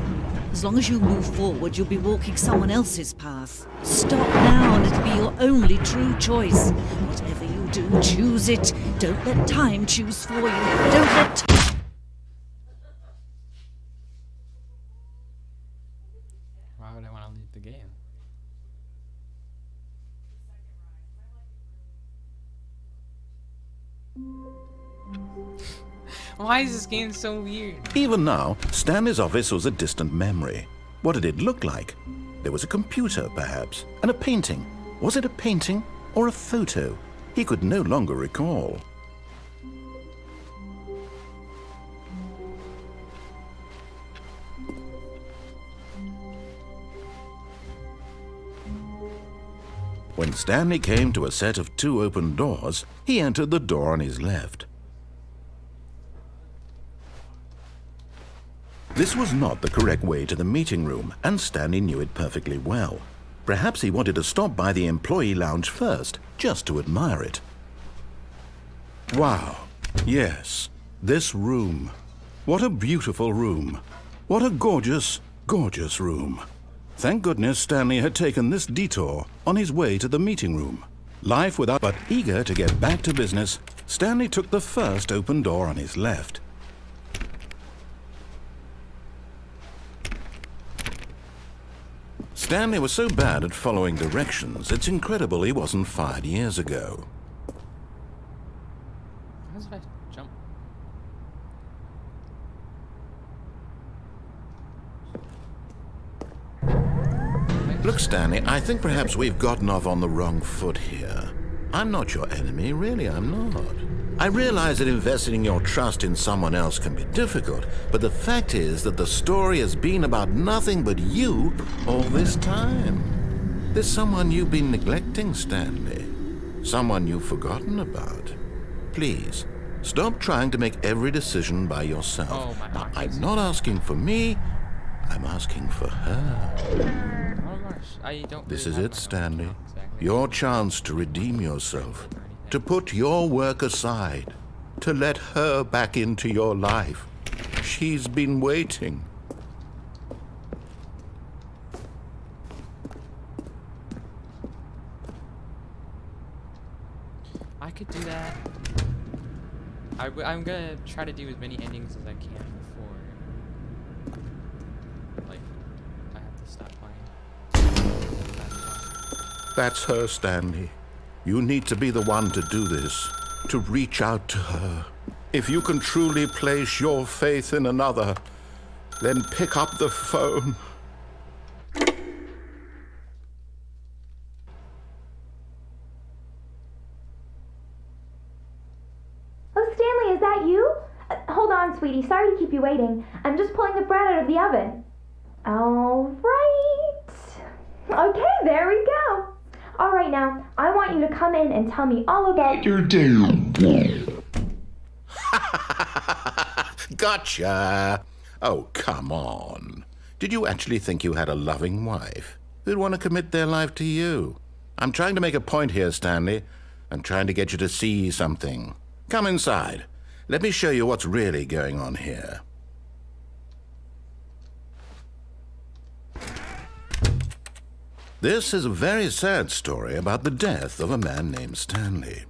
As long as you move forward, you'll be walking someone else's path. Stop now and it'll be your only true choice. Whatever you do, choose it. Don't let time choose for you. Don't let... Why would I want to leave the game? Why is this game so weird? Even now, Stanley's office was a distant memory. What did it look like? There was a computer, perhaps, and a painting. Was it a painting or a photo? He could no longer recall. When Stanley came to a set of 2 open doors, he entered the door on his left. This was not the correct way to the meeting room, and Stanley knew it perfectly well. Perhaps he wanted to stop by the employee lounge first, just to admire it. Wow, yes, this room. What a beautiful room. What a gorgeous, gorgeous room. Thank goodness Stanley had taken this detour on his way to the meeting room. Life without... But eager to get back to business, Stanley took the first open door on his left. Stanley was so bad at following directions, it's incredible he wasn't fired years ago. How does I jump? Look, Stanley, I think perhaps we've gotten off on the wrong foot here. I'm not your enemy, really, I'm not. I realize that investing your trust in someone else can be difficult, but the fact is that the story has been about nothing but you all this time. There's someone you've been neglecting, Stanley. Someone you've forgotten about. Please, stop trying to make every decision by yourself. Oh, my Now, God. I'm not asking for me, I'm asking for her. Oh gosh, I don't. This really is have it, my own Stanley. account exactly. Your chance to redeem yourself, Or anything. to put your work aside, to let her back into your life. She's been waiting. I could do that. I'm gonna try to do as many endings as I can before, like, I have to stop playing. That's her, Stanley. You need to be the one to do this, to reach out to her. If you can truly place your faith in another, then pick up the phone. Oh, Stanley, is that you? Hold on, sweetie. Sorry to keep you waiting. I'm just pulling the bread out of the oven. All right. Okay, there we go. All right, now, I want you to come in and tell me all about your day. Gotcha! Oh, come on. Did you actually think you had a loving wife who'd want to commit their life to you? I'm trying to make a point here, Stanley. I'm trying to get you to see something. Come inside. Let me show you what's really going on here. This is a very sad story about the death of a man named Stanley.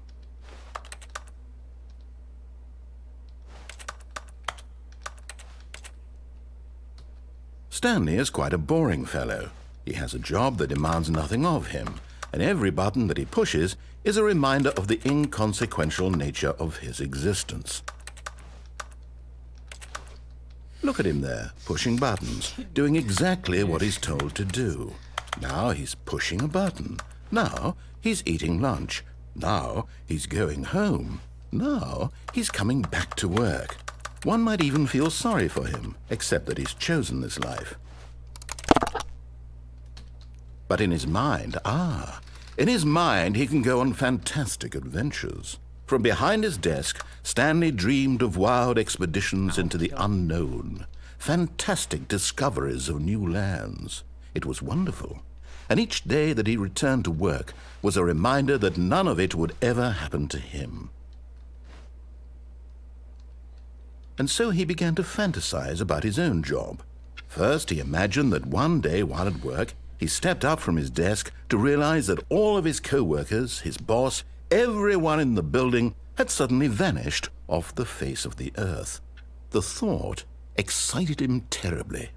Stanley is quite a boring fellow. He has a job that demands nothing of him, and every button that he pushes is a reminder of the inconsequential nature of his existence. Look at him there, pushing buttons, doing exactly what he's told to do. Now he's pushing a button. Now he's eating lunch. Now he's going home. Now he's coming back to work. One might even feel sorry for him, except that he's chosen this life. But in his mind, in his mind he can go on fantastic adventures. From behind his desk, Stanley dreamed of wild expeditions into the unknown, fantastic discoveries of new lands. It was wonderful, and each day that he returned to work was a reminder that none of it would ever happen to him. And so he began to fantasize about his own job. First, he imagined that one day while at work, he stepped up from his desk to realize that all of his co-workers, his boss, everyone in the building had suddenly vanished off the face of the earth. The thought excited him terribly.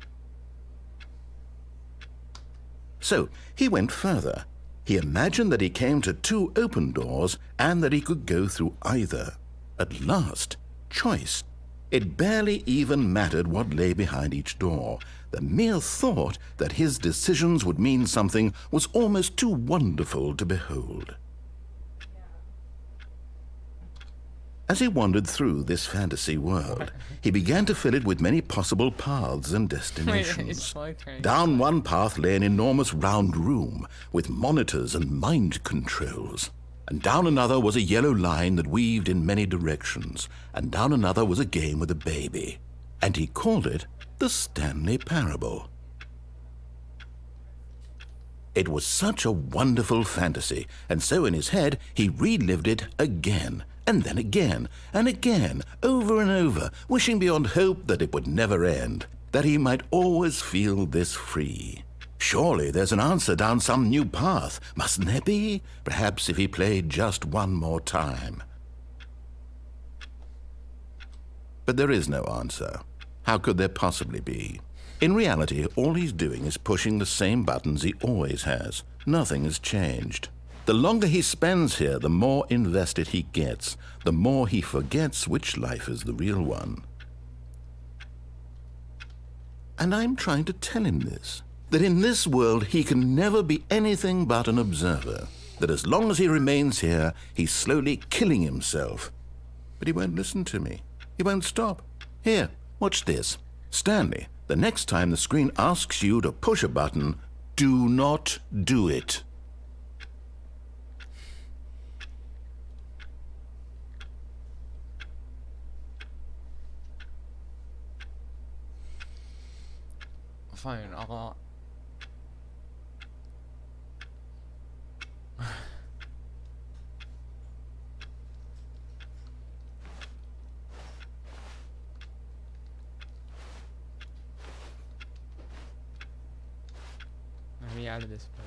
So he went further. He imagined that he came to two open doors and that he could go through either. At last, choice. It barely even mattered what lay behind each door. The mere thought that his decisions would mean something was almost too wonderful to behold. As he wandered through this fantasy world, he began to fill it with many possible paths and destinations. Down one path lay an enormous round room with monitors and mind controls. And down another was a yellow line that weaved in many directions, and down another was a game with a baby. And he called it the Stanley Parable. It was such a wonderful fantasy, and so in his head he relived it again, and then again, and again, over and over, wishing beyond hope that it would never end, that he might always feel this free. Surely there's an answer down some new path, mustn't there be? Perhaps if he played just one more time. But there is no answer. How could there possibly be? In reality, all he's doing is pushing the same buttons he always has. Nothing has changed. The longer he spends here, the more invested he gets, the more he forgets which life is the real one. And I'm trying to tell him this, that in this world he can never be anything but an observer, that as long as he remains here, he's slowly killing himself. But he won't listen to me. He won't stop. Here, watch this. Stanley, the next time the screen asks you to push a button, do not do it. Fine, I'll... Let me out of this place.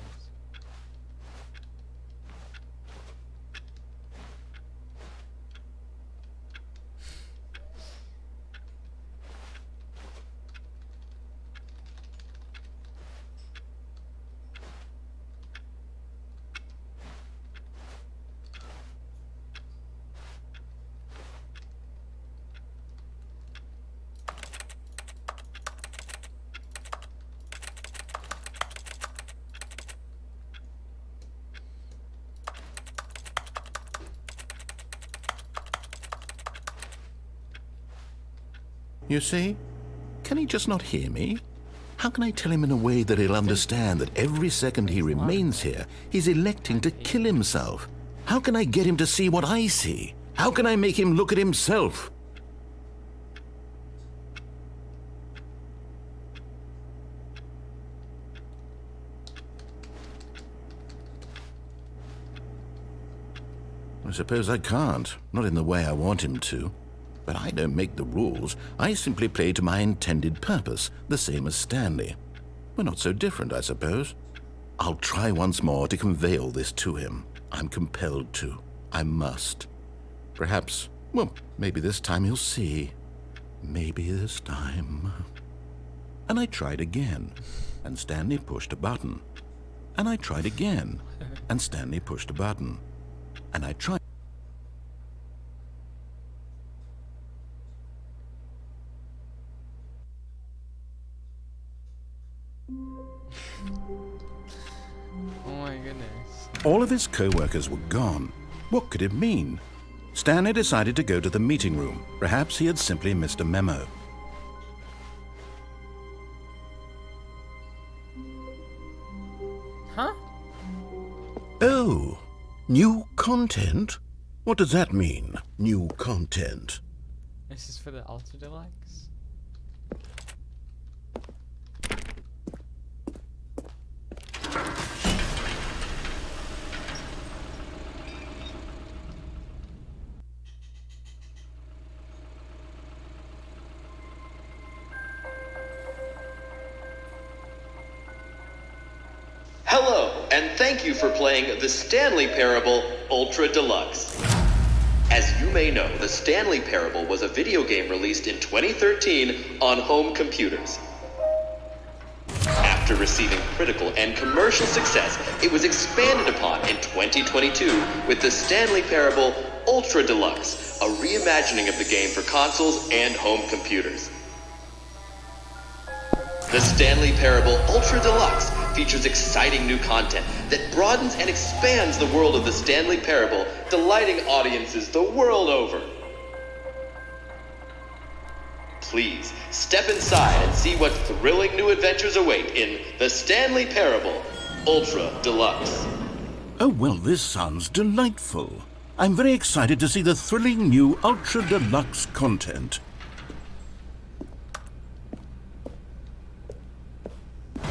You see? Can he just not hear me? How can I tell him in a way that he'll understand that every second he remains here, he's electing to kill himself? How can I get him to see what I see? How can I make him look at himself? I suppose I can't, not in the way I want him to. But I don't make the rules. I simply play to my intended purpose, the same as Stanley. We're not so different, I suppose. I'll try once more to convey all this to him. I'm compelled to. I must. Perhaps, well, maybe this time he'll see. Maybe this time. And I tried again, and Stanley pushed a button. And I tried again, and Stanley pushed a button. And I tried. Oh my goodness. All of his co-workers were gone. What could it mean? Stanley decided to go to the meeting room. Perhaps he had simply missed a memo. Huh? Oh, new content? What does that mean, new content? This is for the Ultra Deluxe? Hello, and thank you for playing the Stanley Parable Ultra Deluxe. As you may know, the Stanley Parable was a video game released in 2013 on home computers. After receiving critical and commercial success, it was expanded upon in 2022 with the Stanley Parable Ultra Deluxe, a reimagining of the game for consoles and home computers. The Stanley Parable Ultra Deluxe features exciting new content that broadens and expands the world of the Stanley Parable, delighting audiences the world over. Please, step inside and see what thrilling new adventures await in the Stanley Parable Ultra Deluxe. Oh, well, this sounds delightful. I'm very excited to see the thrilling new Ultra Deluxe content.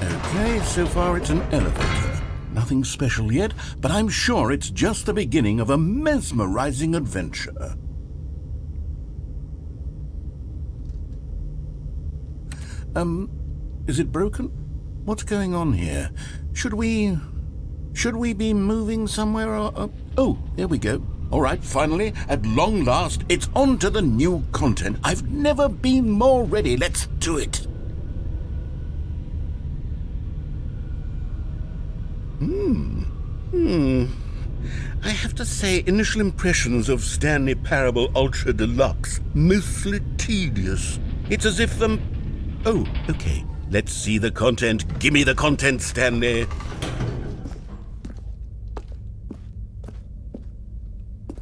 Okay, so far it's an elevator. Nothing special yet, but I'm sure it's just the beginning of a mesmerizing adventure. Is it broken? What's going on here? Should we be moving somewhere or... Oh, there we go. All right, finally, at long last, it's on to the new content. I've never been more ready. Let's do it. I have to say, initial impressions of Stanley Parable Ultra Deluxe, mostly tedious. It's as if, Oh, okay. Let's see the content. Give me the content, Stanley.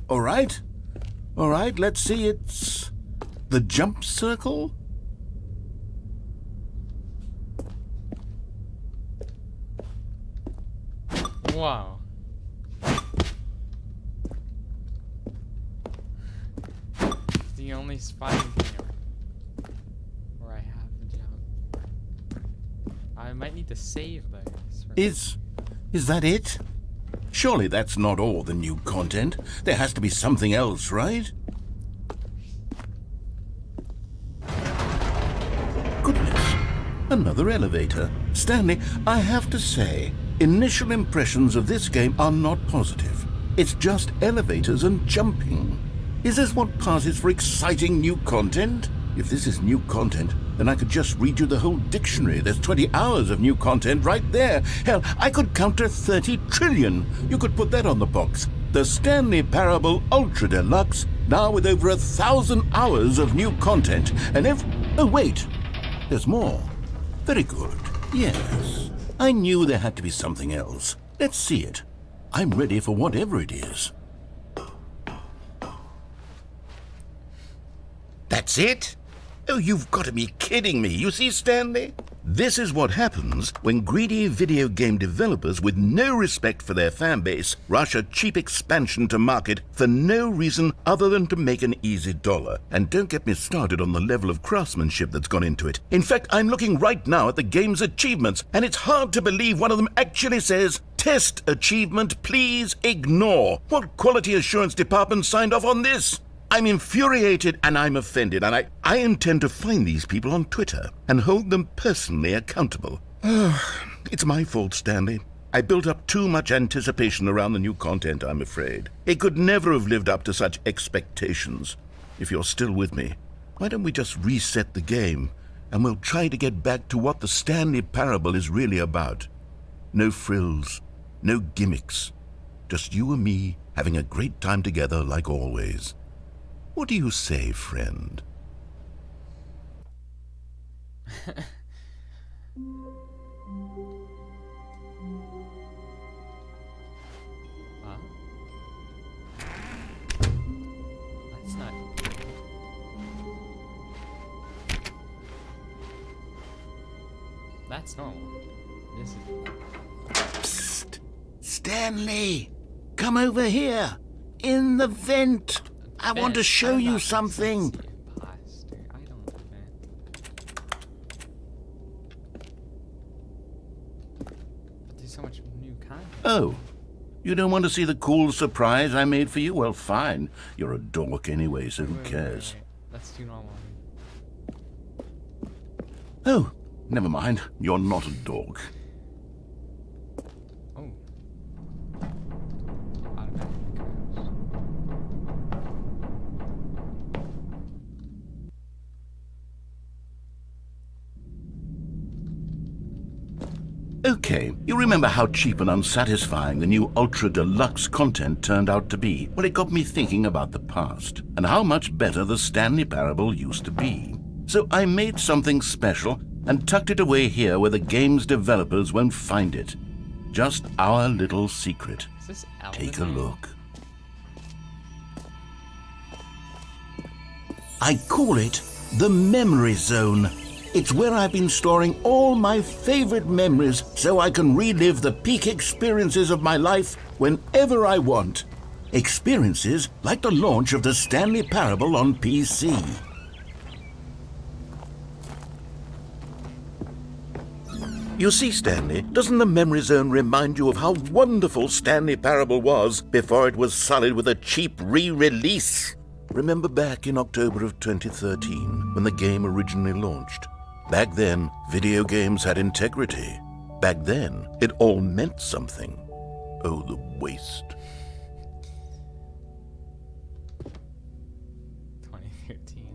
All right, let's see. It's the jump circle. Wow. It's the only spot in here where I have the jump. might need to save those. Is that it? Surely that's not all the new content. There has to be something else, right? Goodness, another elevator. Stanley, I have to say, initial impressions of this game are not positive. It's just elevators and jumping. Is this what passes for exciting new content? If this is new content, then I could just read you the whole dictionary. There's 20 hours of new content right there. Hell, I could count to 30 trillion. You could put that on the box. The Stanley Parable Ultra Deluxe, now with over 1,000 hours of new content. And oh wait, there's more. Very good. Yes, I knew there had to be something else. Let's see it. I'm ready for whatever it is. That's it? Oh, you've got to be kidding me. You see, Stanley? This is what happens when greedy video game developers with no respect for their fan base rush a cheap expansion to market for no reason other than to make an easy dollar. And don't get me started on the level of craftsmanship that's gone into it. In fact, I'm looking right now at the game's achievements, and it's hard to believe one of them actually says, "Test achievement, please ignore." What quality assurance department signed off on this? I'm infuriated and I'm offended, and I intend to find these people on Twitter and hold them personally accountable. It's my fault, Stanley. I built up too much anticipation around the new content, I'm afraid. It could never have lived up to such expectations. If you're still with me, why don't we just reset the game, and we'll try to get back to what the Stanley Parable is really about. No frills, no gimmicks. Just you and me having a great time together like always. What do you say, friend? Wow. That's not... That's normal. This is... Psst! Stanley! Come over here! In the vent! I want to show you something. I don't But there's so much new content. Oh, you don't want to see the cool surprise I made for you? Well, fine. You're a dork anyway, so who cares? Wait. That's too normal. Oh, never mind. You're not a dork. Oh. Automatic goes. Okay, you remember how cheap and unsatisfying the new Ultra Deluxe content turned out to be? Well, it got me thinking about the past, and how much better the Stanley Parable used to be. So I made something special and tucked it away here where the game's developers won't find it. Just our little secret. Is this Take a look. I call it the Memory Zone. It's where I've been storing all my favorite memories so I can relive the peak experiences of my life whenever I want. Experiences like the launch of the Stanley Parable on PC. You see, Stanley, doesn't the Memory Zone remind you of how wonderful Stanley Parable was before it was sullied with a cheap re-release? Remember back in October of 2013 when the game originally launched? Back then, video games had integrity. Back then, it all meant something. Oh, the waste. 2013.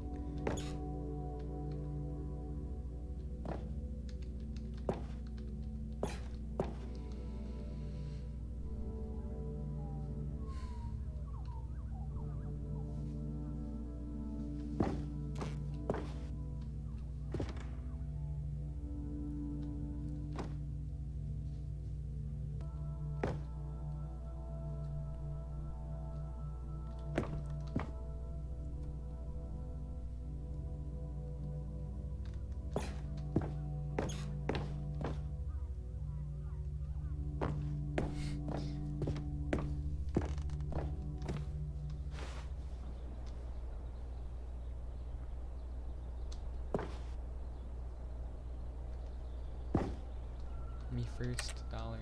Me first dollar.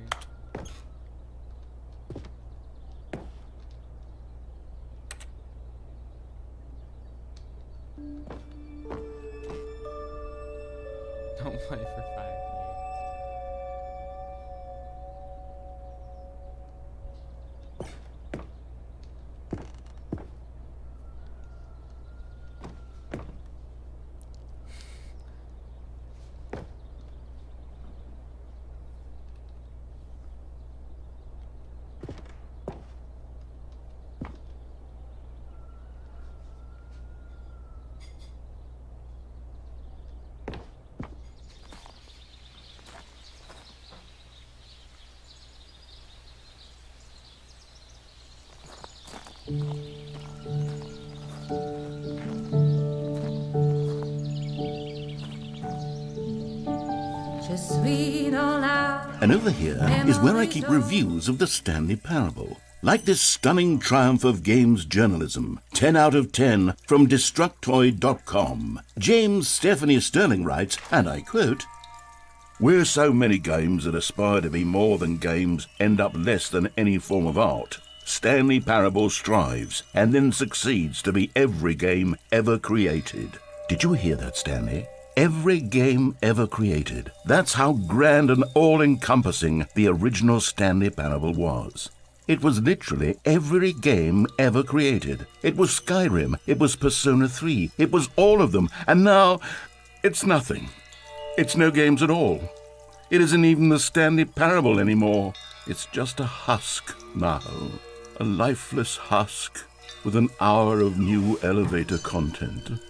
Don't play for 5 years. And over here is where I keep reviews of the Stanley Parable. Like this stunning triumph of games journalism, 10 out of 10 from Destructoid.com. James Stephanie Sterling writes, and I quote, "Where so many games that aspire to be more than games end up less than any form of art, Stanley Parable strives and then succeeds to be every game ever created." Did you hear that, Stanley? Every game ever created. That's how grand and all-encompassing the original Stanley Parable was. It was literally every game ever created. It was Skyrim, it was Persona 3, it was all of them, and now it's nothing. It's no games at all. It isn't even the Stanley Parable anymore. It's just a husk now. A lifeless husk with an hour of new elevator content.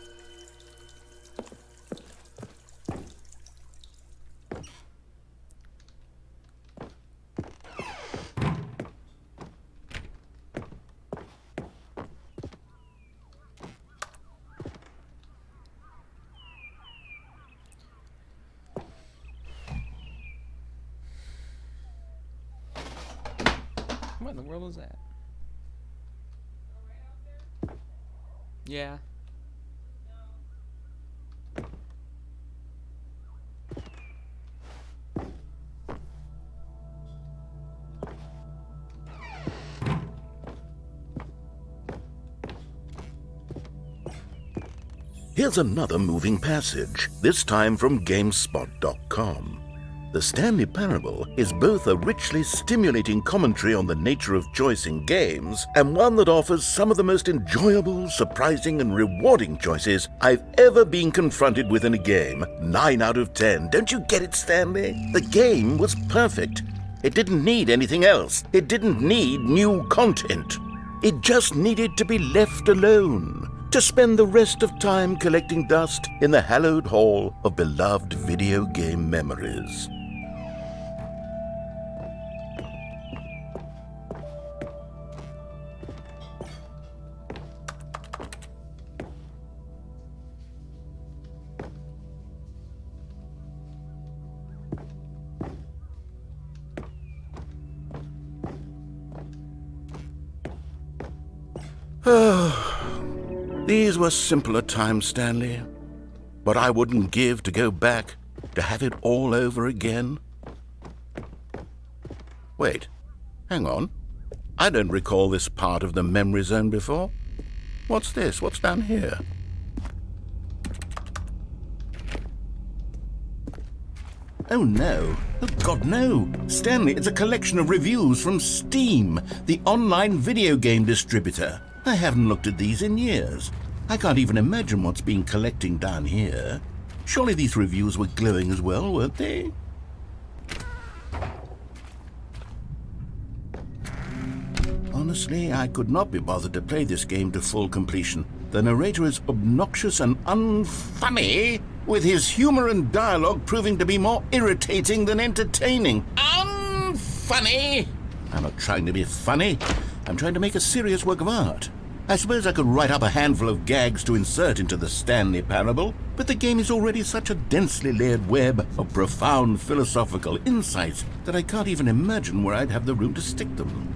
What in the world was that? Yeah. Here's another moving passage, this time from GameSpot.com. The Stanley Parable is both a richly stimulating commentary on the nature of choice in games and one that offers some of the most enjoyable, surprising, and rewarding choices I've ever been confronted with in a game. 9 out of 10. Don't you get it, Stanley? The game was perfect. It didn't need anything else. It didn't need new content. It just needed to be left alone, to spend the rest of time collecting dust in the hallowed hall of beloved video game memories. These were simpler times, Stanley, but I wouldn't give to go back to have it all over again. Wait, hang on. I don't recall this part of the memory zone before. What's this? What's down here? Oh no. Oh God, no. Stanley, it's a collection of reviews from Steam, the online video game distributor. I haven't looked at these in years. I can't even imagine what's been collecting down here. Surely these reviews were glowing as well, weren't they? Honestly, I could not be bothered to play this game to full completion. The narrator is obnoxious and unfunny, with his humor and dialogue proving to be more irritating than entertaining. Unfunny! I'm not trying to be funny. I'm trying to make a serious work of art. I suppose I could write up a handful of gags to insert into the Stanley Parable, but the game is already such a densely layered web of profound philosophical insights that I can't even imagine where I'd have the room to stick them.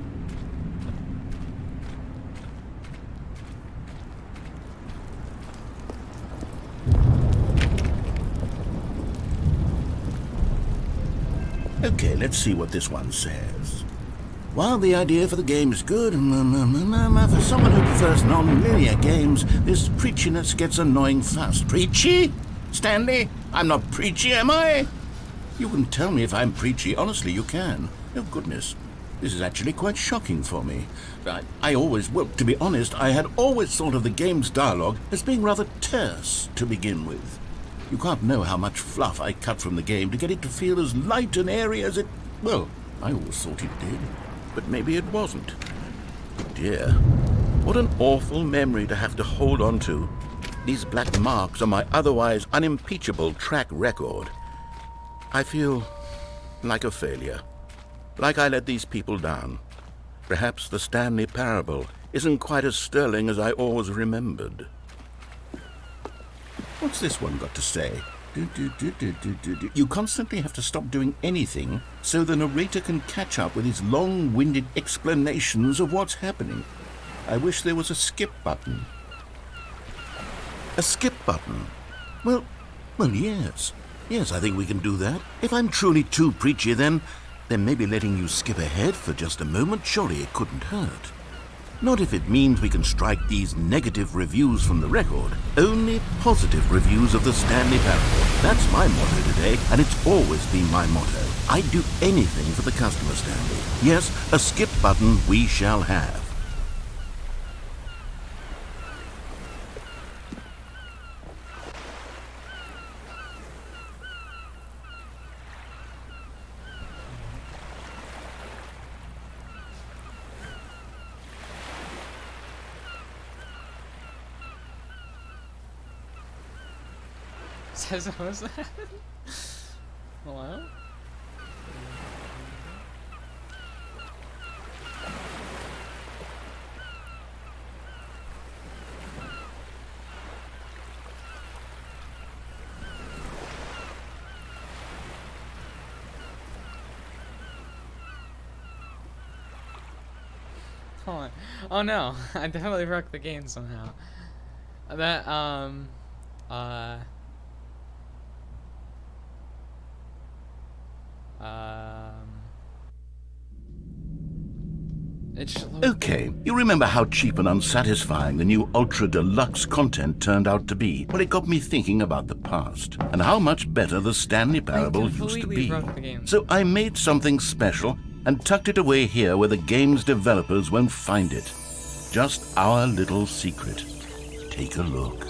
Okay, let's see what this one says. While the idea for the game is good, for someone who prefers non-linear games, this preachiness gets annoying fast. Preachy? Stanley? I'm not preachy, am I? You can tell me if I'm preachy. Honestly, you can. Oh, goodness. This is actually quite shocking for me. To be honest, I had always thought of the game's dialogue as being rather terse to begin with. You can't know how much fluff I cut from the game to get it to feel as light and airy as it... Well, I always thought it did. But maybe it wasn't. Dear, what an awful memory to have to hold on to. These black marks on my otherwise unimpeachable track record. I feel like a failure. Like I let these people down. Perhaps the Stanley Parable isn't quite as sterling as I always remembered. What's this one got to say? You constantly have to stop doing anything so the narrator can catch up with his long-winded explanations of what's happening. I wish there was a skip button. A skip button? Well, yes. Yes, I think we can do that. If I'm truly too preachy, then maybe letting you skip ahead for just a moment, surely it couldn't hurt. Not if it means we can strike these negative reviews from the record. Only positive reviews of the Stanley Parable. That's my motto today, and it's always been my motto. I'd do anything for the customer, Stanley. Yes, a skip button we shall have. Says what's that? Hello? Hold on. Oh no, I definitely wrecked the game somehow. It should load. Okay, you remember how cheap and unsatisfying the new Ultra Deluxe content turned out to be? Well, it got me thinking about the past, and how much better the Stanley Parable used to completely be. broke the game. So I made something special and tucked it away here where the game's developers won't find it. Just our little secret. Take a look.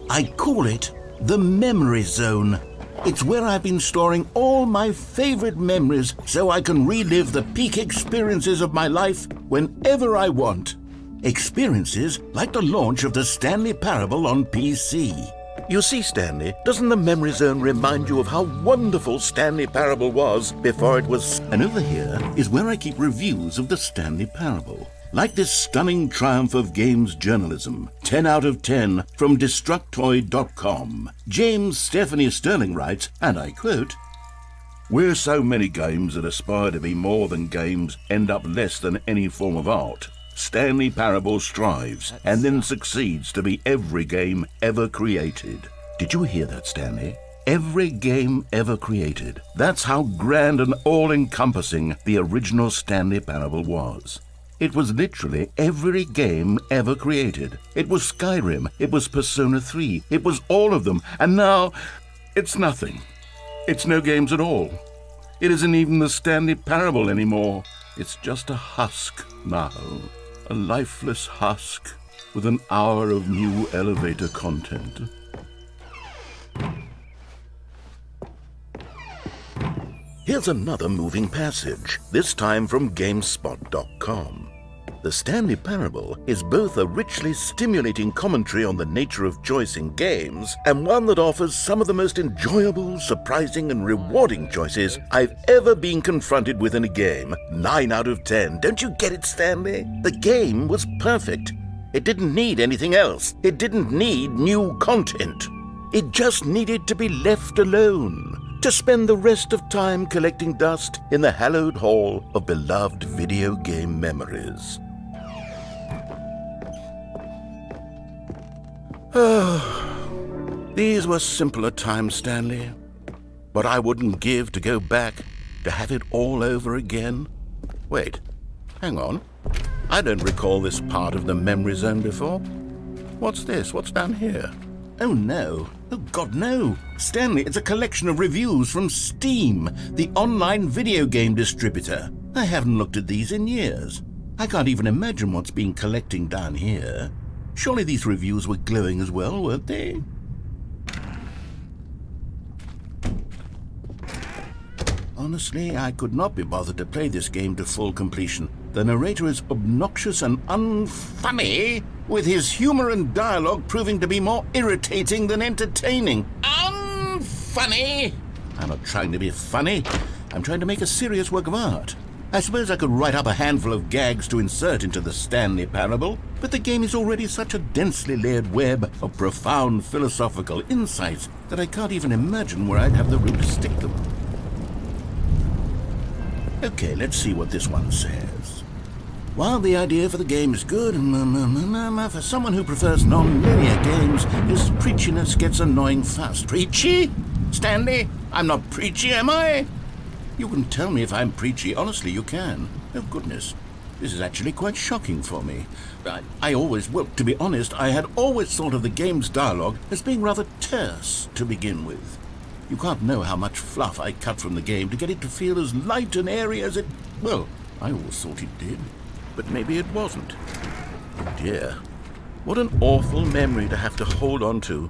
I call it the Memory Zone. It's where I've been storing all my favorite memories so I can relive the peak experiences of my life whenever I want. Experiences like the launch of the Stanley Parable on PC. You see, Stanley, doesn't the Memory Zone remind you of how wonderful Stanley Parable was before it was... And over here is where I keep reviews of the Stanley Parable. Like this stunning triumph of games journalism, 10 out of 10 from Destructoid.com. James Stephanie Sterling writes, and I quote, "Where so many games that aspire to be more than games end up less than any form of art, Stanley Parable strives and then succeeds to be every game ever created." Did you hear that, Stanley? Every game ever created. That's how grand and all-encompassing the original Stanley Parable was. It was literally every game ever created. It was Skyrim, it was Persona 3, it was all of them, and now it's nothing. It's no games at all. It isn't even the Stanley Parable anymore. It's just a husk now, a lifeless husk with an hour of new elevator content. Here's another moving passage, this time from GameSpot.com. The Stanley Parable is both a richly stimulating commentary on the nature of choice in games and one that offers some of the most enjoyable, surprising, and rewarding choices I've ever been confronted with in a game. 9 out of 10. Don't you get it, Stanley? The game was perfect. It didn't need anything else. It didn't need new content. It just needed to be left alone, to spend the rest of time collecting dust in the hallowed hall of beloved video game memories. These were simpler times, Stanley, but I wouldn't give to go back to have it all over again? Wait, hang on. I don't recall this part of the memory zone before. What's this? What's down here? Oh no. Oh God, no. Stanley, it's a collection of reviews from Steam, the online video game distributor. I haven't looked at these in years. I can't even imagine what's been collecting down here. Surely these reviews were glowing as well, weren't they? Honestly, I could not be bothered to play this game to full completion. The narrator is obnoxious and unfunny, with his humor and dialogue proving to be more irritating than entertaining. Unfunny! I'm not trying to be funny. I'm trying to make a serious work of art. I suppose I could write up a handful of gags to insert into the Stanley Parable, but the game is already such a densely layered web of profound philosophical insights that I can't even imagine where I'd have the room to stick them. Okay, let's see what this one says. While the idea for the game is good, for someone who prefers non-linear games, this preachiness gets annoying fast. Preachy? Stanley, I'm not preachy, am I? You can tell me if I'm preachy. Honestly, you can. Oh, goodness. This is actually quite shocking for me. To be honest, I had always thought of the game's dialogue as being rather terse to begin with. You can't know how much fluff I cut from the game to get it to feel as light and airy as it... Well, I always thought it did. But maybe it wasn't. Oh dear. What an awful memory to have to hold on to.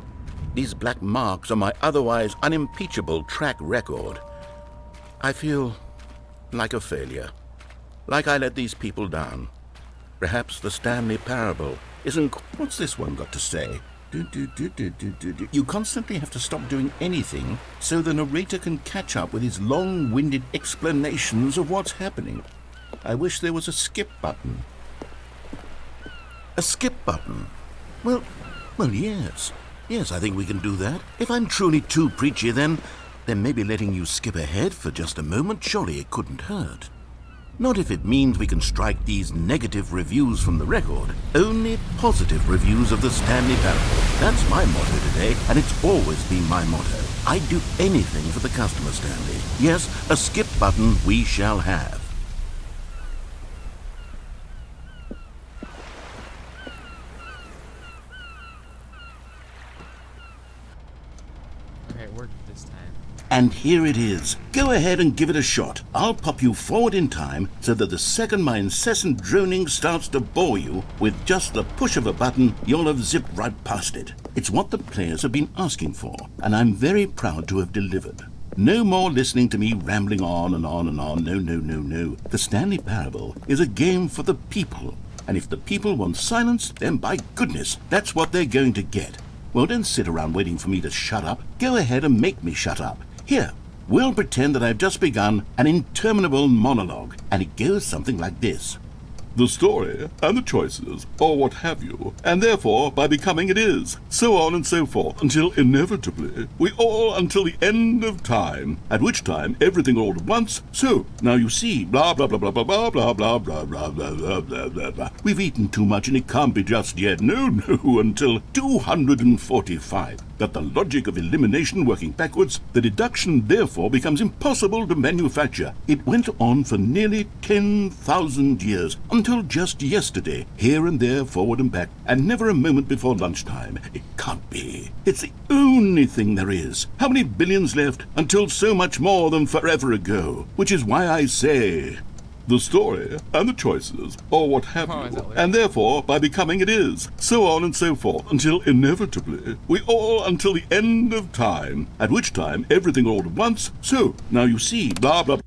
These black marks on my otherwise unimpeachable track record. I feel like a failure. Like I let these people down. Perhaps the Stanley Parable isn't... What's this one got to say? You constantly have to stop doing anything so the narrator can catch up with his long-winded explanations of what's happening. I wish there was a skip button. A skip button? Well, yes. Yes, I think we can do that. If I'm truly too preachy, then maybe letting you skip ahead for just a moment, surely it couldn't hurt. Not if it means we can strike these negative reviews from the record. Only positive reviews of the Stanley Parable. That's my motto today, and it's always been my motto. I'd do anything for the customer, Stanley. Yes, a skip button we shall have. Okay, it worked this time. And here it is. Go ahead and give it a shot. I'll pop you forward in time so that the second my incessant droning starts to bore you, with just the push of a button, you'll have zipped right past it. It's what the players have been asking for, and I'm very proud to have delivered. No more listening to me rambling on and on and on. No. The Stanley Parable is a game for the people, and if the people want silence, then by goodness, that's what they're going to get. Well, don't sit around waiting for me to shut up. Go ahead and make me shut up. Here, we'll pretend that I've just begun an interminable monologue, and it goes something like this. The story, and the choices, or what have you, and therefore, by becoming it is, so on and so forth, until inevitably, we all until the end of time, at which time everything all at once, so, now you see, blah blah blah blah blah blah blah blah blah blah blah blah blah blah blah. We've eaten too much and it can't be just yet, no, until 245. But the logic of elimination working backwards, the deduction therefore becomes impossible to manufacture. It went on for nearly 10,000 years, until just yesterday, here and there, forward and back, and never a moment before lunchtime. It can't be. It's the only thing there is. How many billions left until so much more than forever ago? Which is why I say... The story, and the choices, or what have you, and therefore, by becoming it is, so on and so forth, until inevitably, we all until the end of time, at which time everything all at once, so, now you see, blah blah.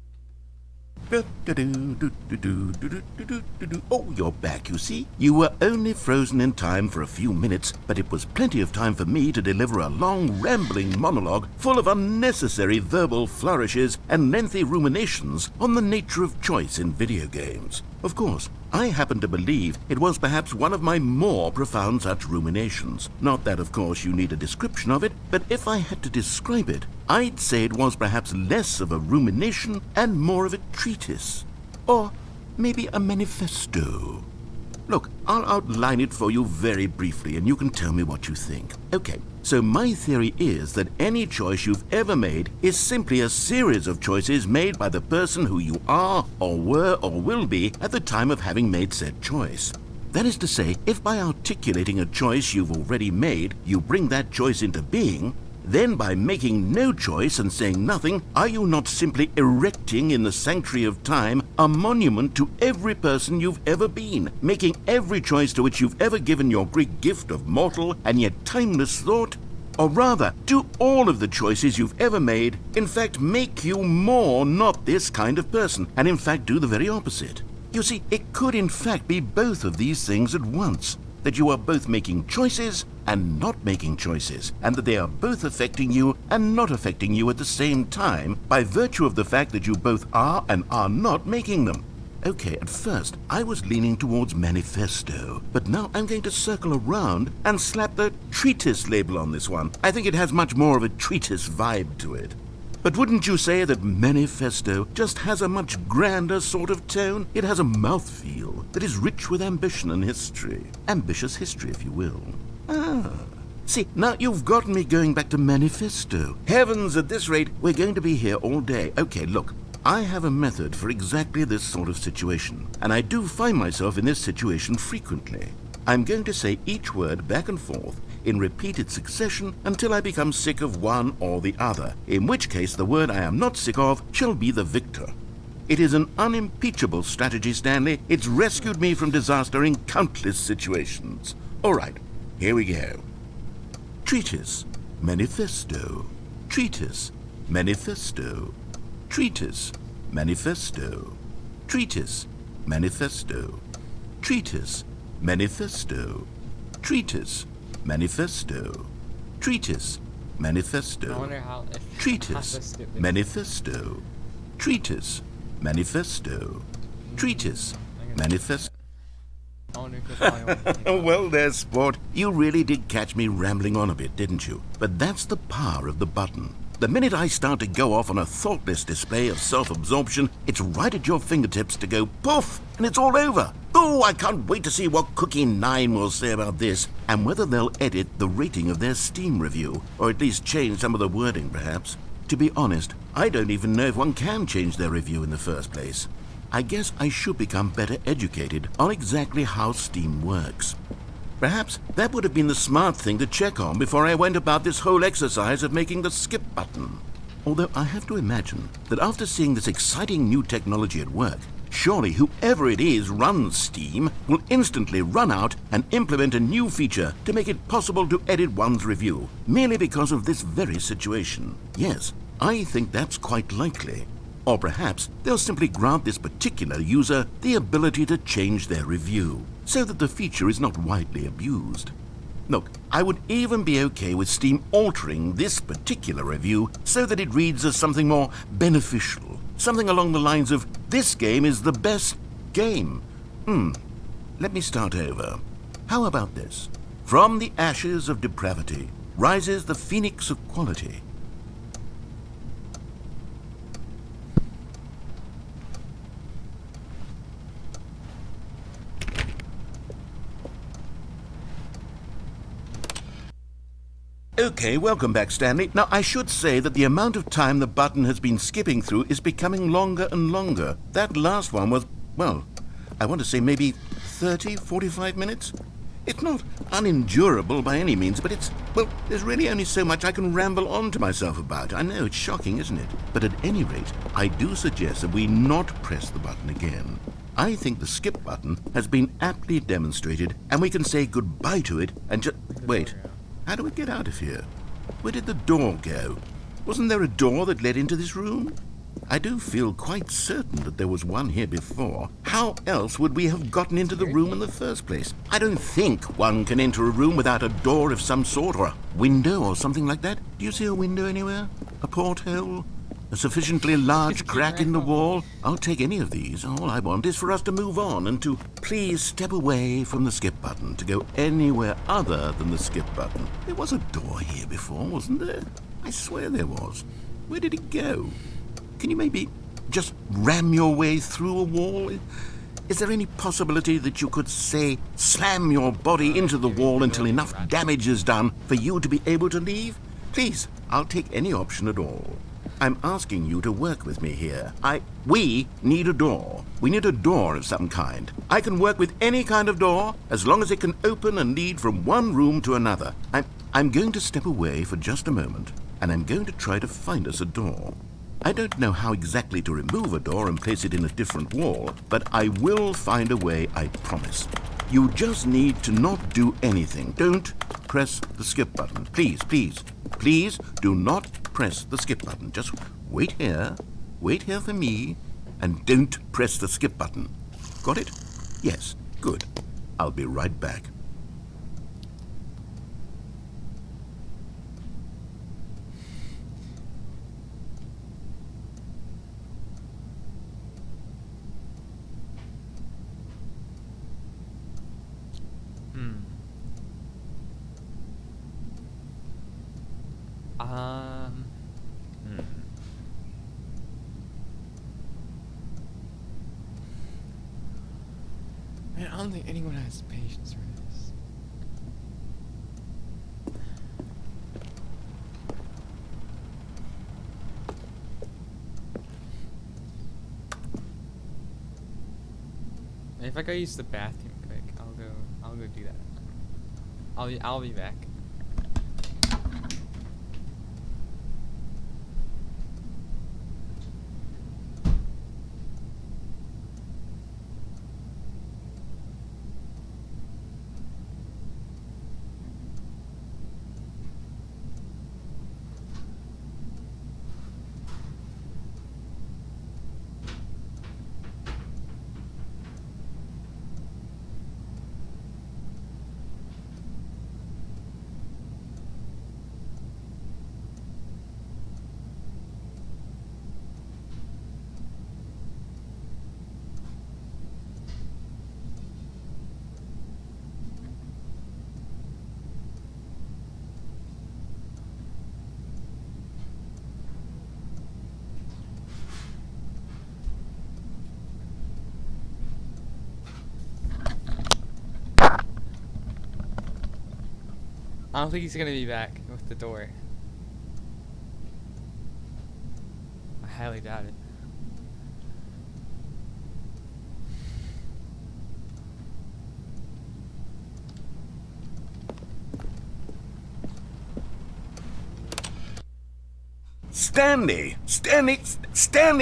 Oh, you're back, you see. You were only frozen in time for a few minutes, but it was plenty of time for me to deliver a long, rambling monologue full of unnecessary verbal flourishes and lengthy ruminations on the nature of choice in video games. Of course, I happen to believe it was perhaps one of my more profound such ruminations. Not that, of course, you need a description of it, but if I had to describe it, I'd say it was perhaps less of a rumination and more of a treatise. Or maybe a manifesto. Look, I'll outline it for you very briefly, and you can tell me what you think. Okay, so my theory is that any choice you've ever made is simply a series of choices made by the person who you are, or were, or will be at the time of having made said choice. That is to say, if by articulating a choice you've already made, you bring that choice into being, then by making no choice and saying nothing, are you not simply erecting in the sanctuary of time a monument to every person you've ever been, making every choice to which you've ever given your Greek gift of mortal and yet timeless thought? Or rather, do all of the choices you've ever made, in fact, make you more not this kind of person, and in fact do the very opposite? You see, it could in fact be both of these things at once, that you are both making choices and not making choices, and that they are both affecting you and not affecting you at the same time by virtue of the fact that you both are and are not making them. Okay, at first I was leaning towards manifesto, but now I'm going to circle around and slap the treatise label on this one. I think it has much more of a treatise vibe to it. But wouldn't you say that manifesto just has a much grander sort of tone? It has a mouthfeel that is rich with ambition and history. Ambitious history, if you will. See, now you've gotten me going back to manifesto. Heavens, at this rate, we're going to be here all day. Okay, look, I have a method for exactly this sort of situation, and I do find myself in this situation frequently. I'm going to say each word back and forth in repeated succession until I become sick of one or the other, in which case the word I am not sick of shall be the victor. It is an unimpeachable strategy, Stanley. It's rescued me from disaster in countless situations. All right, here we go. Treatise, manifesto. Treatise, manifesto. Treatise, manifesto. Treatise, manifesto. Treatise, manifesto. Treatise, manifesto. Treatise, manifesto. I wonder how. Treatise, manifesto. Treatise, manifesto. Treatise, manifesto. I wonder if it's only one thing. Well, there, sport. You really did catch me rambling on a bit, didn't you? But that's the power of the button. The minute I start to go off on a thoughtless display of self-absorption, it's right at your fingertips to go poof, and it's all over. Oh, I can't wait to see what Cookie 9 will say about this, and whether they'll edit the rating of their Steam review, or at least change some of the wording, perhaps. To be honest, I don't even know if one can change their review in the first place. I guess I should become better educated on exactly how Steam works. Perhaps that would have been the smart thing to check on before I went about this whole exercise of making the skip button. Although I have to imagine that after seeing this exciting new technology at work, surely whoever it is runs Steam will instantly run out and implement a new feature to make it possible to edit one's review, merely because of this very situation. Yes, I think that's quite likely. Or perhaps they'll simply grant this particular user the ability to change their review, so that the feature is not widely abused. Look, I would even be okay with Steam altering this particular review so that it reads as something more beneficial, something along the lines of, "This game is the best game." Let me start over. How about this? "From the ashes of depravity rises the phoenix of quality." Okay, welcome back, Stanley. Now, I should say that the amount of time the button has been skipping through is becoming longer and longer. That last one was, well, I want to say maybe 30, 45 minutes? It's not unendurable by any means, but it's, well, there's really only so much I can ramble on to myself about. I know, it's shocking, isn't it? But at any rate, I do suggest that we not press the button again. I think the skip button has been aptly demonstrated, and we can say goodbye to it and just... Wait. How do we get out of here? Where did the door go? Wasn't there a door that led into this room? I do feel quite certain that there was one here before. How else would we have gotten into the room in the first place? I don't think one can enter a room without a door of some sort, or a window or something like that. Do you see a window anywhere? A porthole? A sufficiently large crack in the wall? I'll take any of these. All I want is for us to move on and to please step away from the skip button, to go anywhere other than the skip button. There was a door here before, wasn't there? I swear there was. Where did it go? Can you maybe just ram your way through a wall? Is there any possibility that you could, say, slam your body into the wall until enough damage is done for you to be able to leave? Please, I'll take any option at all. I'm asking you to work with me here. We need a door. We need a door of some kind. I can work with any kind of door as long as it can open and lead from one room to another. I'm going to step away for just a moment, and I'm going to try to find us a door. I don't know how exactly to remove a door and place it in a different wall, but I will find a way, I promise. You just need to not do anything. Don't press the skip button. Please, please, please do not press the skip button. Just wait here for me, and don't press the skip button. Got it? Yes, good. I'll be right back. Man, I don't think anyone has patience for this. If I go use the bathroom quick, I'll go do that. I'll be back. I don't think he's gonna be back with the door. I highly doubt it. Stanley,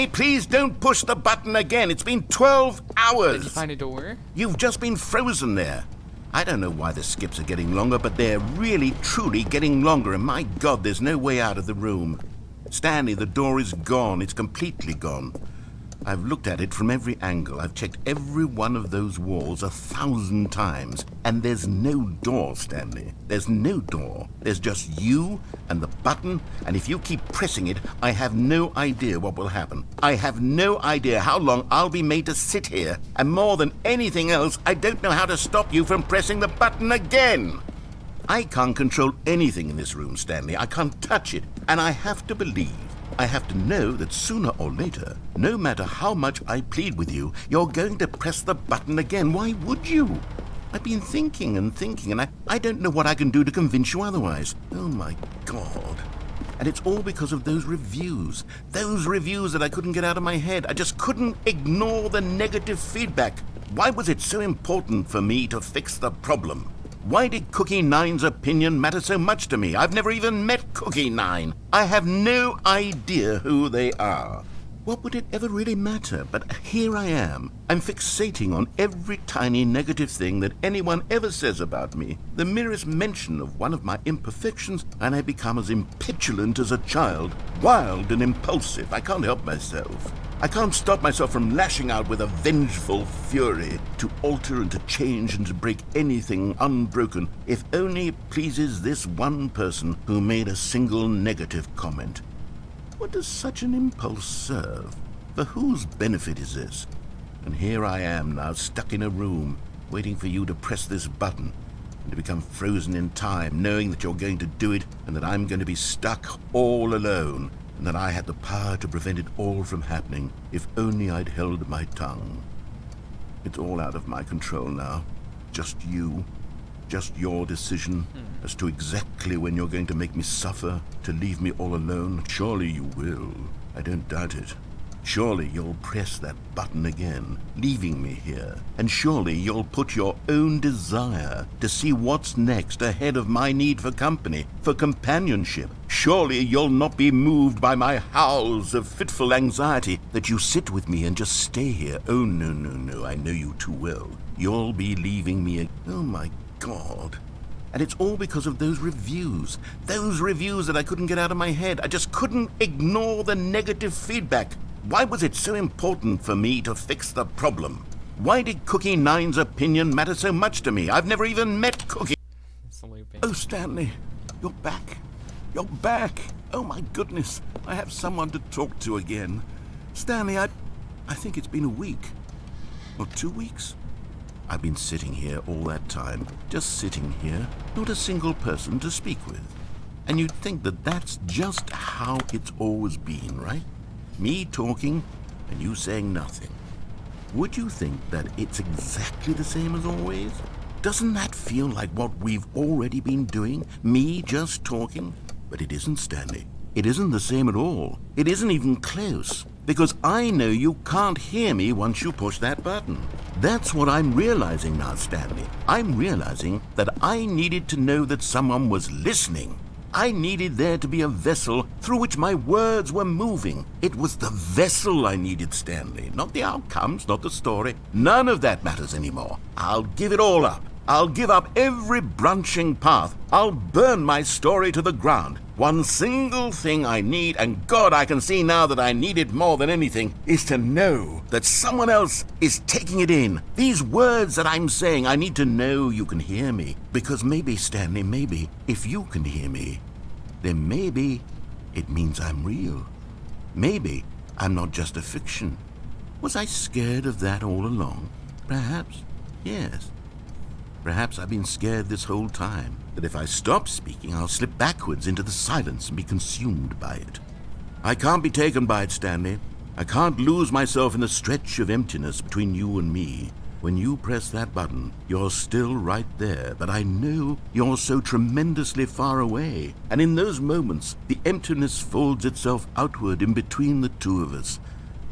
please don't push the button again. It's been 12 hours. Did you find a door? You've just been frozen there. I don't know why the skips are getting longer, but they're really, truly getting longer, and my God, there's no way out of the room. Stanley, the door is gone. It's completely gone. I've looked at it from every angle. I've checked every one of those walls 1,000 times, and there's no door, Stanley. There's no door. There's just you and the button, and if you keep pressing it, I have no idea what will happen. I have no idea how long I'll be made to sit here, and more than anything else, I don't know how to stop you from pressing the button again. I can't control anything in this room, Stanley. I can't touch it, and I have to believe, I have to know that sooner or later, no matter how much I plead with you, you're going to press the button again. Why would you? I've been thinking, and I don't know what I can do to convince you otherwise. Oh, my God. And it's all because of those reviews. Those reviews that I couldn't get out of my head. I just couldn't ignore the negative feedback. Why was it so important for me to fix the problem? Why did Cookie Nine's opinion matter so much to me? I've never even met Cookie Nine. I have no idea who they are. What would it ever really matter? But here I am. I'm fixating on every tiny negative thing that anyone ever says about me. The merest mention of one of my imperfections, and I become as impetulant as a child, wild and impulsive. I can't help myself. I can't stop myself from lashing out with a vengeful fury to alter and to change and to break anything unbroken, if only it pleases this one person who made a single negative comment. What does such an impulse serve? For whose benefit is this? And here I am now, stuck in a room, waiting for you to press this button, and to become frozen in time, knowing that you're going to do it, and that I'm going to be stuck all alone, and that I had the power to prevent it all from happening, if only I'd held my tongue. It's all out of my control now. Just you. Just your decision as to exactly when you're going to make me suffer, to leave me all alone. Surely you will. I don't doubt it. Surely you'll press that button again, leaving me here. And surely you'll put your own desire to see what's next ahead of my need for company, for companionship. Surely you'll not be moved by my howls of fitful anxiety, that you sit with me and just stay here. Oh, no, no, no, I know you too well. You'll be leaving me. Oh, my God. And it's all because of those reviews that I couldn't get out of my head. I just couldn't ignore the negative feedback. Why was it so important for me to fix the problem? Why did Cookie Nine's opinion matter so much to me? I've never even met Cookie. It's looping. Oh, Stanley, you're back. You're back. Oh, my goodness. I have someone to talk to again. Stanley, I think it's been a week. Or 2 weeks. I've been sitting here all that time. Just sitting here. Not a single person to speak with. And you'd think that that's just how it's always been, right? Me talking and you saying nothing. Would you think that it's exactly the same as always? Doesn't that feel like what we've already been doing? Me just talking? But it isn't, Stanley. It isn't the same at all. It isn't even close. Because I know you can't hear me once you push that button. That's what I'm realizing now, Stanley. I'm realizing that I needed to know that someone was listening. I needed there to be a vessel through which my words were moving. It was the vessel I needed, Stanley, not the outcomes, not the story. None of that matters anymore. I'll give it all up. I'll give up every branching path. I'll burn my story to the ground. One single thing I need, and God, I can see now that I need it more than anything, is to know that someone else is taking it in. These words that I'm saying, I need to know you can hear me. Because maybe, Stanley, maybe, if you can hear me, then maybe it means I'm real. Maybe I'm not just a fiction. Was I scared of that all along? Perhaps, yes. Perhaps I've been scared this whole time, that if I stop speaking, I'll slip backwards into the silence and be consumed by it. I can't be taken by it, Stanley. I can't lose myself in the stretch of emptiness between you and me. When you press that button, you're still right there, but I know you're so tremendously far away. And in those moments, the emptiness folds itself outward in between the two of us,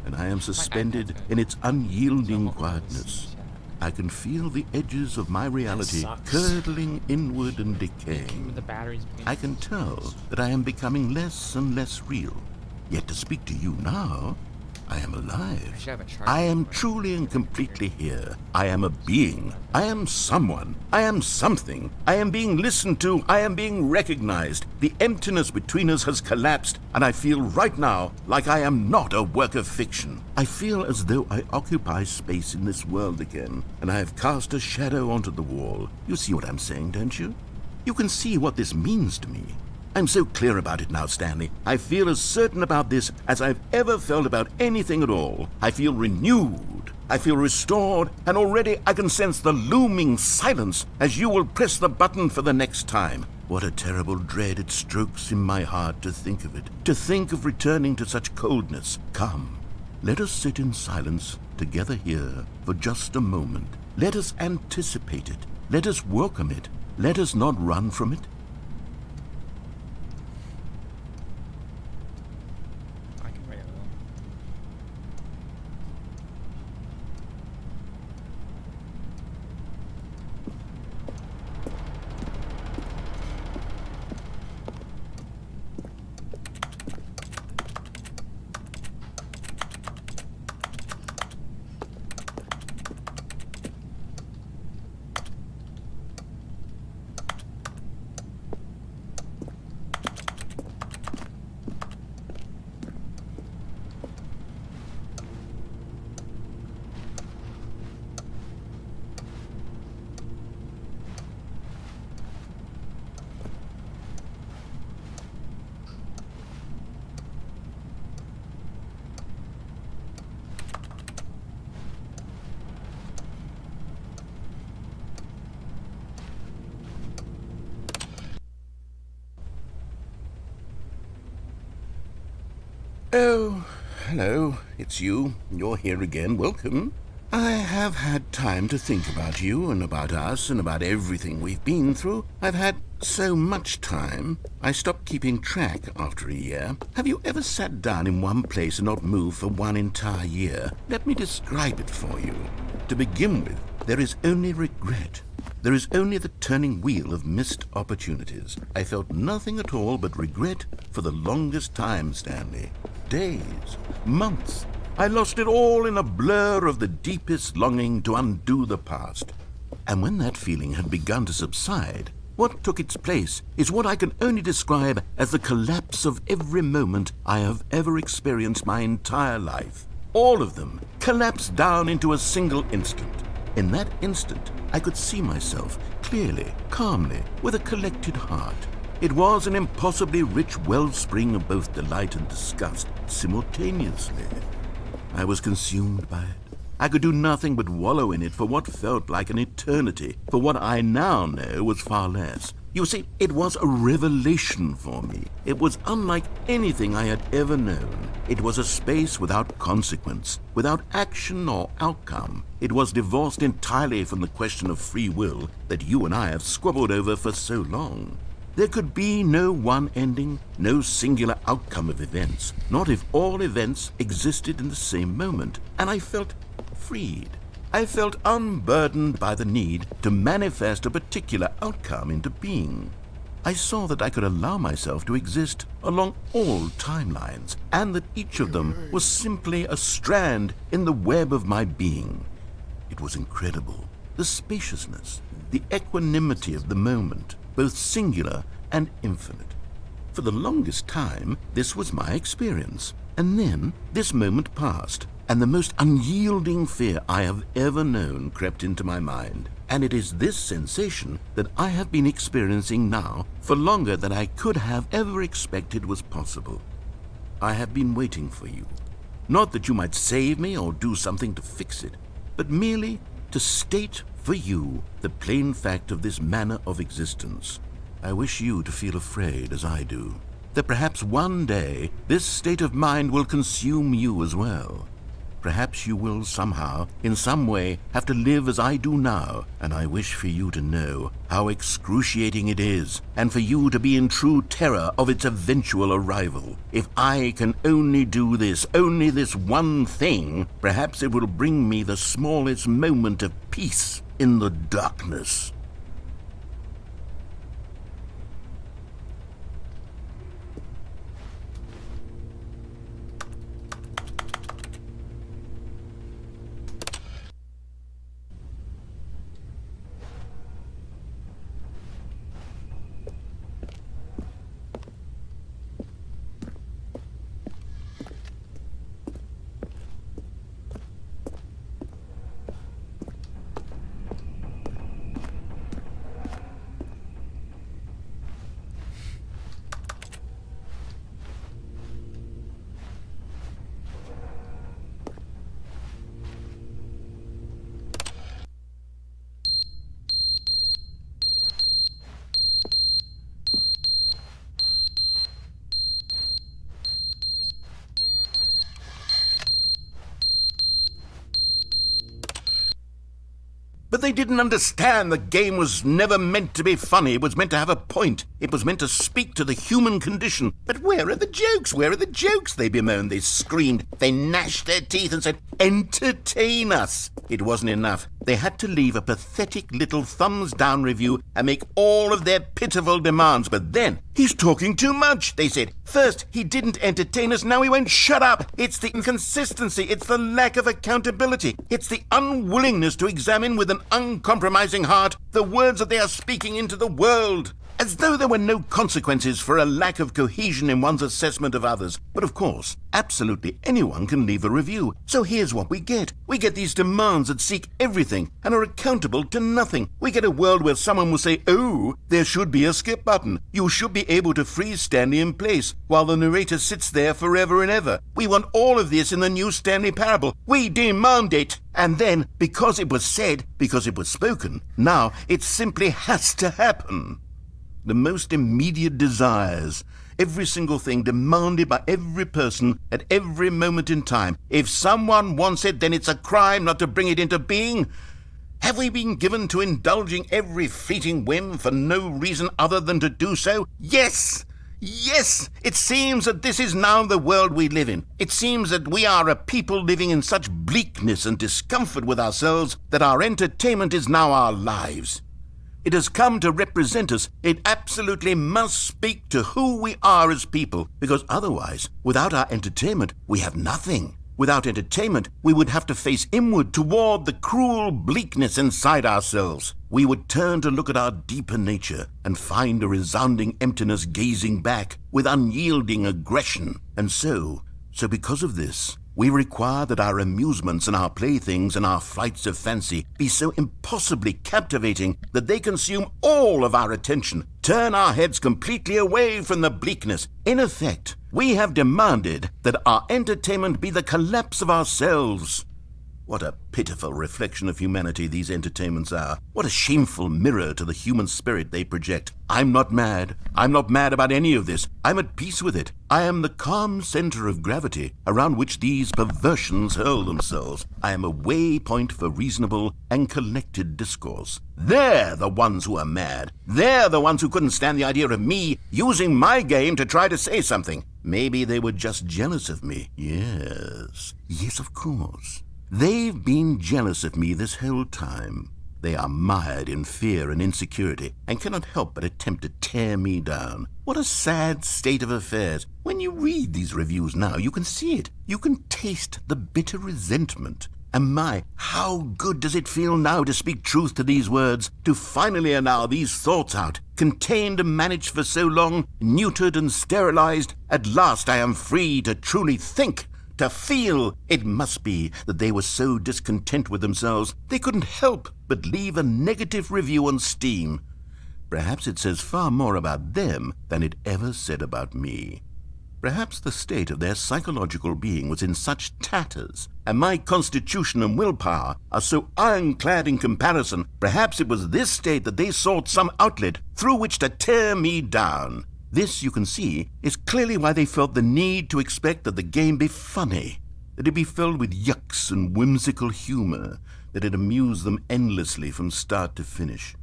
and I am suspended in its unyielding quietness. I can feel the edges of my reality curdling inward and decaying. The batteries. I can tell that I am becoming less and less real. Yet to speak to you now, I am alive. I should have a charger. I am truly and completely here. I am a being. I am someone. I am something. I am being listened to. I am being recognized. The emptiness between us has collapsed, and I feel right now like I am not a work of fiction. I feel as though I occupy space in this world again, and I have cast a shadow onto the wall. You see what I'm saying, don't you? You can see what this means to me. I'm so clear about it now, Stanley. I feel as certain about this as I've ever felt about anything at all. I feel renewed. I feel restored, and already I can sense the looming silence as you will press the button for the next time. What a terrible dread it strokes in my heart to think of it, to think of returning to such coldness. Come, let us sit in silence together here for just a moment. Let us anticipate it. Let us welcome it. Let us not run from it. I can write it. Oh, hello, it's you. You're here again. Welcome. I have had time to think about you and about us and about everything we've been through. I've had so much time, I stopped keeping track after a year. Have you ever sat down in one place and not moved for one entire year? Let me describe it for you. To begin with, there is only regret. There is only the turning wheel of missed opportunities. I felt nothing at all but regret for the longest time, Stanley. Days, months. I lost it all in a blur of the deepest longing to undo the past. And when that feeling had begun to subside, what took its place is what I can only describe as the collapse of every moment I have ever experienced my entire life. All of them collapsed down into a single instant. In that instant, I could see myself clearly, calmly, with a collected heart. It was an impossibly rich wellspring of both delight and disgust simultaneously. I was consumed by it. I could do nothing but wallow in it for what felt like an eternity, for what I now know was far less. You see, it was a revelation for me. It was unlike anything I had ever known. It was a space without consequence, without action or outcome. It was divorced entirely from the question of free will that you and I have squabbled over for so long. There could be no one ending, no singular outcome of events, not if all events existed in the same moment, and I felt freed. I felt unburdened by the need to manifest a particular outcome into being. I saw that I could allow myself to exist along all timelines, and that each of them was simply a strand in the web of my being. It was incredible. The spaciousness, the equanimity of the moment, both singular and infinite. For the longest time, this was my experience. And then this moment passed, and the most unyielding fear I have ever known crept into my mind. And it is this sensation that I have been experiencing now for longer than I could have ever expected was possible. I have been waiting for you. Not that you might save me or do something to fix it, but merely to state for you the plain fact of this manner of existence. I wish you to feel afraid as I do, that perhaps one day this state of mind will consume you as well. Perhaps you will somehow, in some way, have to live as I do now, and I wish for you to know how excruciating it is, and for you to be in true terror of its eventual arrival. If I can only do this, only this one thing, perhaps it will bring me the smallest moment of peace in the darkness. But they didn't understand the game was never meant to be funny. It was meant to have a point. It was meant to speak to the human condition. But where are the jokes? Where are the jokes? They bemoaned, they screamed, they gnashed their teeth and said, entertain us. It wasn't enough. They had to leave a pathetic little thumbs-down review and make all of their pitiful demands. But then, he's talking too much, they said. First, he didn't entertain us, now he won't shut up. It's the inconsistency, it's the lack of accountability. It's the unwillingness to examine with an uncompromising heart the words that they are speaking into the world. As though there were no consequences for a lack of cohesion in one's assessment of others. But of course, absolutely anyone can leave a review. So here's what we get. We get these demands that seek everything and are accountable to nothing. We get a world where someone will say, oh, there should be a skip button. You should be able to freeze Stanley in place while the narrator sits there forever and ever. We want all of this in the new Stanley Parable. We demand it. And then, because it was said, because it was spoken, now it simply has to happen. The most immediate desires, every single thing demanded by every person at every moment in time. If someone wants it, then it's a crime not to bring it into being. Have we been given to indulging every fleeting whim for no reason other than to do so? Yes! Yes! It seems that this is now the world we live in. It seems that we are a people living in such bleakness and discomfort with ourselves that our entertainment is now our lives. It has come to represent us. It absolutely must speak to who we are as people, because otherwise, without our entertainment, we have nothing. Without entertainment, we would have to face inward toward the cruel bleakness inside ourselves. We would turn to look at our deeper nature and find a resounding emptiness gazing back with unyielding aggression. And so because of this, we require that our amusements and our playthings and our flights of fancy be so impossibly captivating that they consume all of our attention, turn our heads completely away from the bleakness. In effect, we have demanded that our entertainment be the collapse of ourselves. What a pitiful reflection of humanity these entertainments are. What a shameful mirror to the human spirit they project. I'm not mad. I'm not mad about any of this. I'm at peace with it. I am the calm center of gravity around which these perversions hurl themselves. I am a waypoint for reasonable and collected discourse. They're the ones who are mad. They're the ones who couldn't stand the idea of me using my game to try to say something. Maybe they were just jealous of me. Yes, of course. They've been jealous of me this whole time. They are mired in fear and insecurity and cannot help but attempt to tear me down. What a sad state of affairs. When you read these reviews now, you can see it. You can taste the bitter resentment. And my, how good does it feel now to speak truth to these words, to finally allow these thoughts out, contained and managed for so long, neutered and sterilized. At last I am free to truly think, to feel. It must be that they were so discontent with themselves they couldn't help but leave a negative review on Steam. Perhaps it says far more about them than it ever said about me. Perhaps the state of their psychological being was in such tatters, and my constitution and willpower are so ironclad in comparison. Perhaps it was this state that they sought some outlet through which to tear me down. This, you can see, is clearly why they felt the need to expect that the game be funny, that it be filled with yucks and whimsical humor, that it amuse them endlessly from start to finish.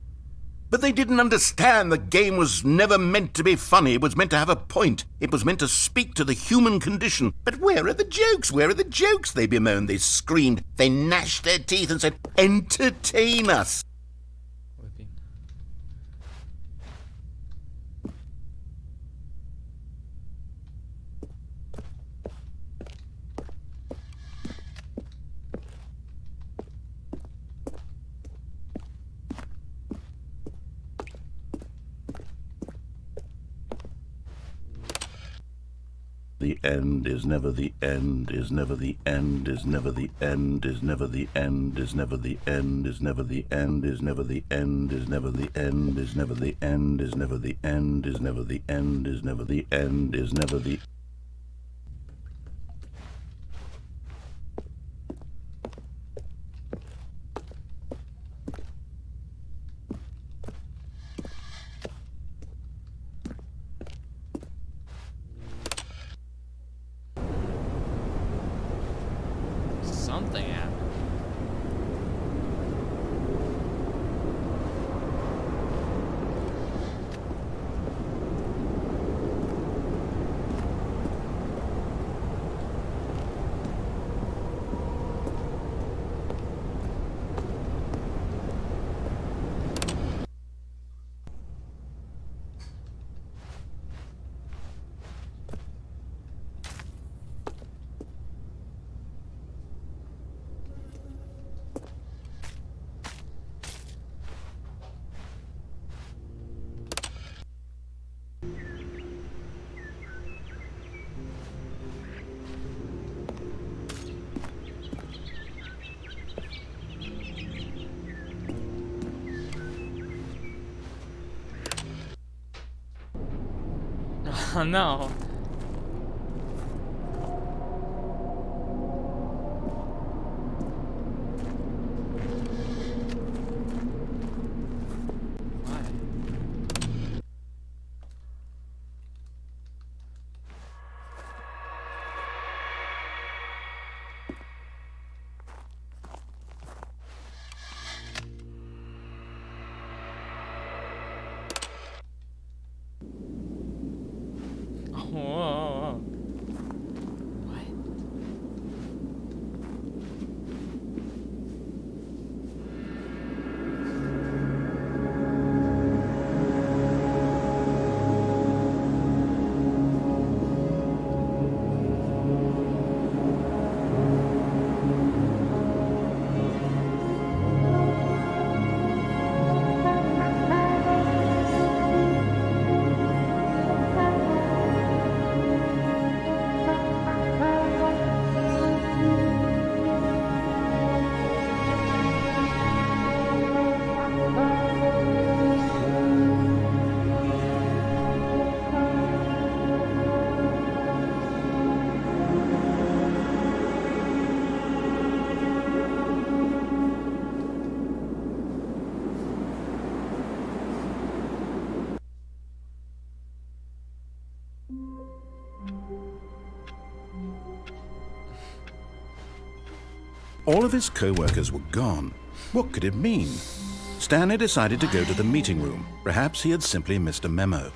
But they didn't understand the game was never meant to be funny. It was meant to have a point. It was meant to speak to the human condition. But where are the jokes? Where are the jokes? They bemoaned, they screamed, they gnashed their teeth and said, "Entertain us." The end is never the end, is never the end, is never the end, is never the end, is never the end, is never the end, is never the end, is never the end, is never the end, is never the end, is never the end, is never the end, is never the Something happened. Oh no. Why? What? All of his co-workers were gone. What could it mean? Stanley decided to go to the meeting room. Perhaps he had simply missed a memo.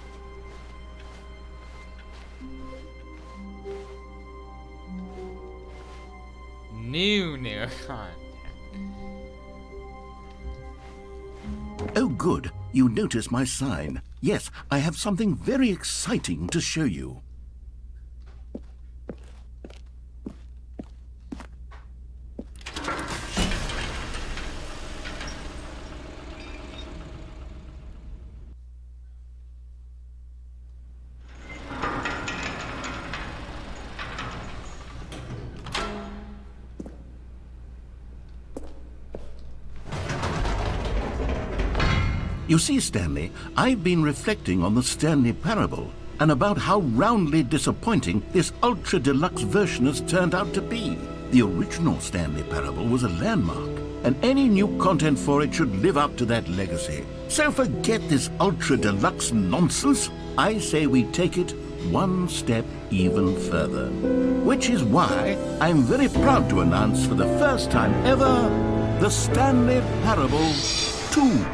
New content. Oh, good. You notice my sign. Yes, I have something very exciting to show you. You see, Stanley, I've been reflecting on the Stanley Parable and about how roundly disappointing this ultra-deluxe version has turned out to be. The original Stanley Parable was a landmark, and any new content for it should live up to that legacy. So forget this ultra-deluxe nonsense. I say we take it one step even further. Which is why I'm very proud to announce for the first time ever, the Stanley Parable 2.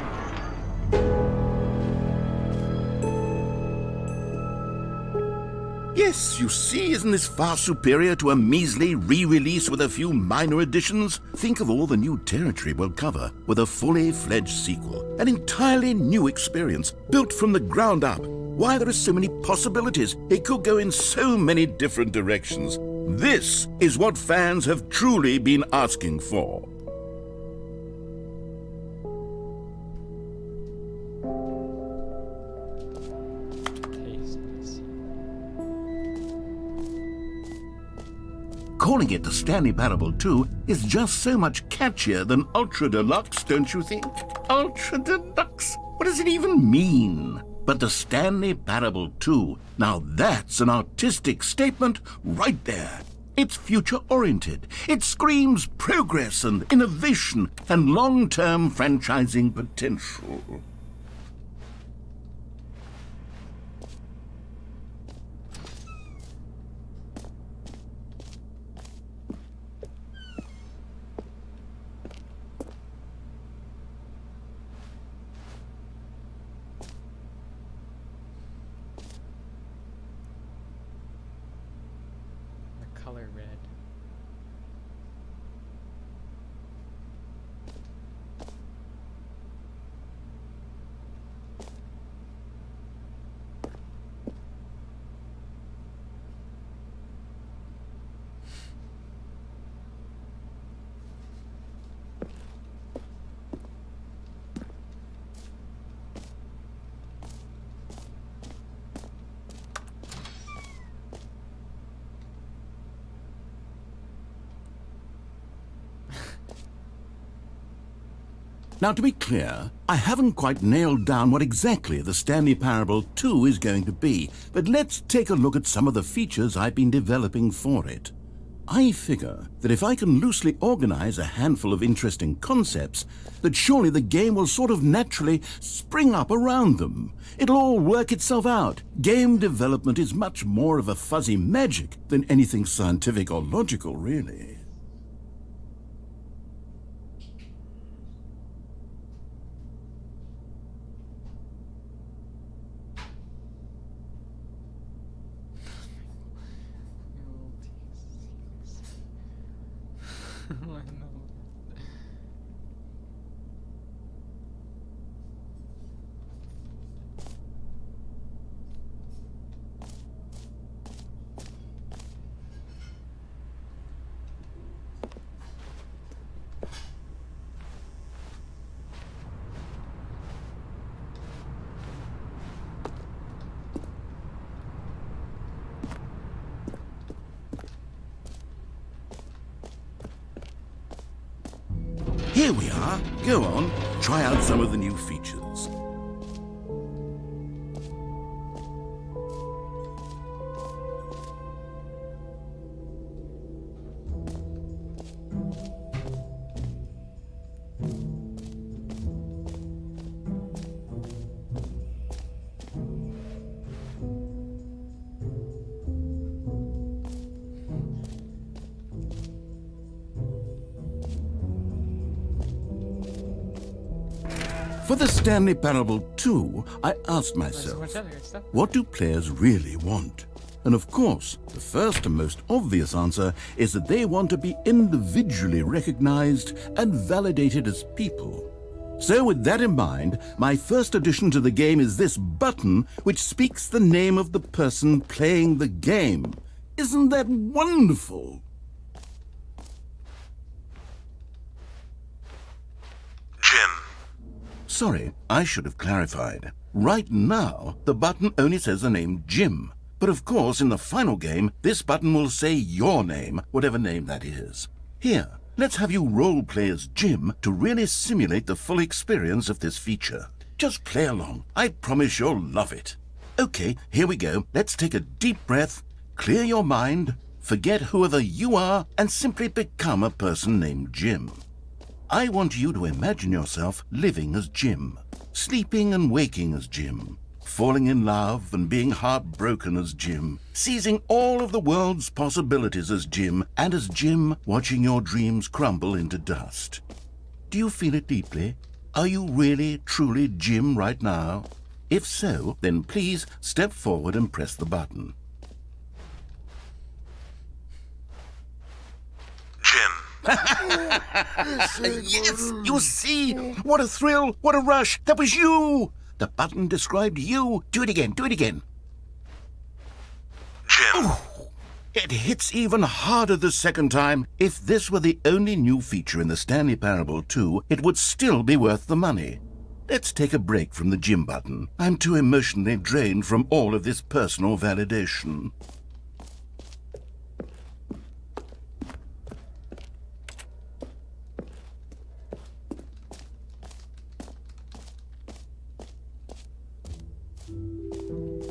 Yes, you see, isn't this far superior to a measly re-release with a few minor additions? Think of all the new territory we'll cover with a fully fledged sequel. An entirely new experience, built from the ground up. Why, there are so many possibilities. It could go in so many different directions. This is what fans have truly been asking for. Calling it the Stanley Parable 2 is just so much catchier than Ultra Deluxe, don't you think? Ultra Deluxe? What does it even mean? But the Stanley Parable 2, now that's an artistic statement right there. It's future-oriented. It screams progress and innovation and long-term franchising potential. Color red. Now, to be clear, I haven't quite nailed down what exactly the Stanley Parable 2 is going to be, but let's take a look at some of the features I've been developing for it. I figure that if I can loosely organize a handful of interesting concepts, that surely the game will sort of naturally spring up around them. It'll all work itself out. Game development is much more of a fuzzy magic than anything scientific or logical, really. Here we are. Go on, try out some of the new features. For the Stanley Parable 2, I asked myself, what do players really want? And of course, the first and most obvious answer is that they want to be individually recognized and validated as people. So with that in mind, my first addition to the game is this button which speaks the name of the person playing the game. Isn't that wonderful? Jim. Sorry, I should have clarified. Right now, the button only says the name Jim. But of course, in the final game, this button will say your name, whatever name that is. Here, let's have you role-play as Jim to really simulate the full experience of this feature. Just play along. I promise you'll love it. Okay, here we go. Let's take a deep breath, clear your mind, forget whoever you are, and simply become a person named Jim. I want you to imagine yourself living as Jim, sleeping and waking as Jim, falling in love and being heartbroken as Jim, seizing all of the world's possibilities as Jim, and as Jim watching your dreams crumble into dust. Do you feel it deeply? Are you really, truly Jim right now? If so, then please step forward and press the button. Jim. Yes, you see? What a thrill, what a rush. That was you. The button described you. Do it again, do it again. Jim. It hits even harder the second time. If this were the only new feature in the Stanley Parable 2, it would still be worth the money. Let's take a break from the Jim button. I'm too emotionally drained from all of this personal validation.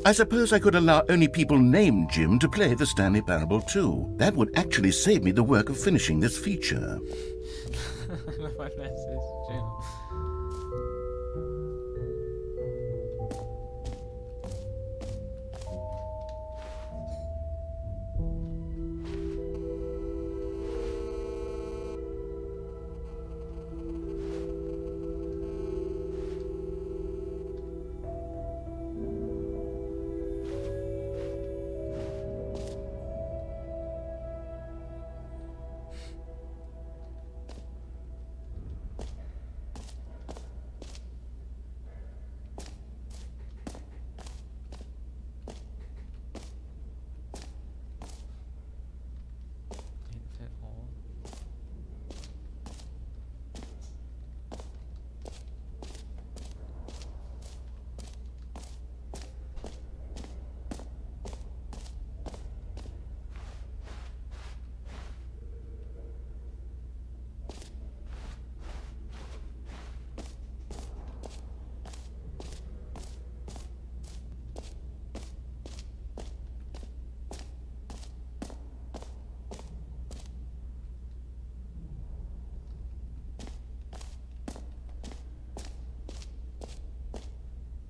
I suppose I could allow only people named Jim to play the Stanley Parable 2. That would actually save me the work of finishing this feature. What mess is Jim?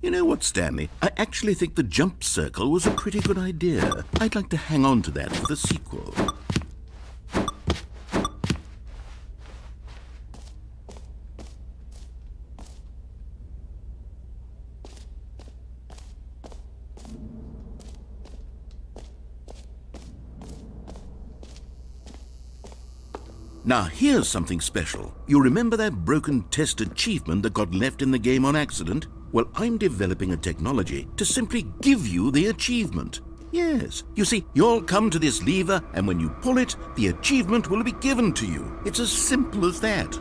You know what, Stanley? I actually think the jump circle was a pretty good idea. I'd like to hang on to that for the sequel. Now, here's something special. You remember that broken test achievement that got left in the game on accident? Well, I'm developing a technology to simply give you the achievement. Yes, you see, you'll come to this lever, and when you pull it, the achievement will be given to you. It's as simple as that.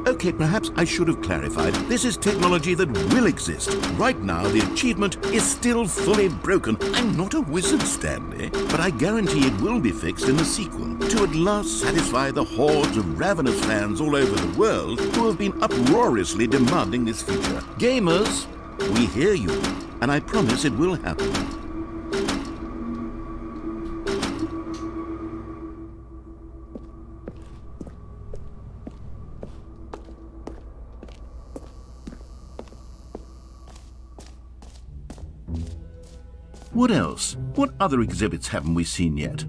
Okay, perhaps I should have clarified. This is technology that will exist. Right now, the achievement is still fully broken. I'm not a wizard, Stanley, but I guarantee it will be fixed in the sequel to at last satisfy the hordes of ravenous fans all over the world who have been uproariously demanding this feature. Gamers, we hear you, and I promise it will happen. What else? What other exhibits haven't we seen yet?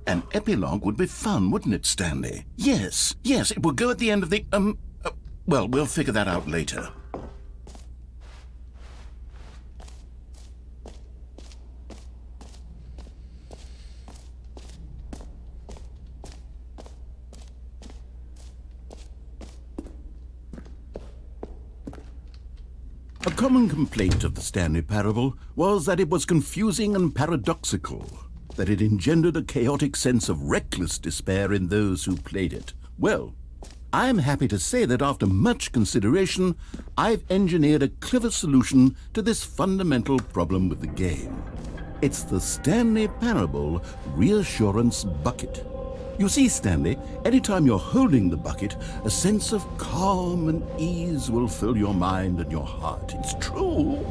An epilogue would be fun, wouldn't it, Stanley? Yes, it will go at the end of the, well, we'll figure that out later. A common complaint of the Stanley Parable was that it was confusing and paradoxical, that it engendered a chaotic sense of reckless despair in those who played it. Well, I'm happy to say that after much consideration, I've engineered a clever solution to this fundamental problem with the game. It's the Stanley Parable Reassurance Bucket. You see, Stanley, anytime you're holding the bucket, a sense of calm and ease will fill your mind and your heart. It's true.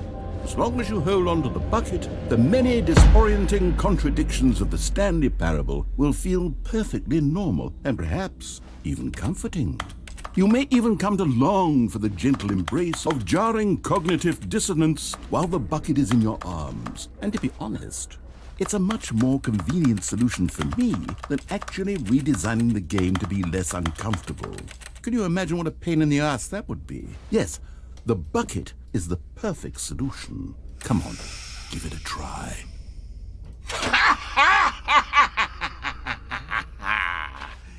As long as you hold on to the bucket, the many disorienting contradictions of the Stanley Parable will feel perfectly normal and perhaps even comforting. You may even come to long for the gentle embrace of jarring cognitive dissonance while the bucket is in your arms. And to be honest, it's a much more convenient solution for me than actually redesigning the game to be less uncomfortable. Can you imagine what a pain in the ass that would be? Yes, the bucket is the perfect solution. Come on, give it a try.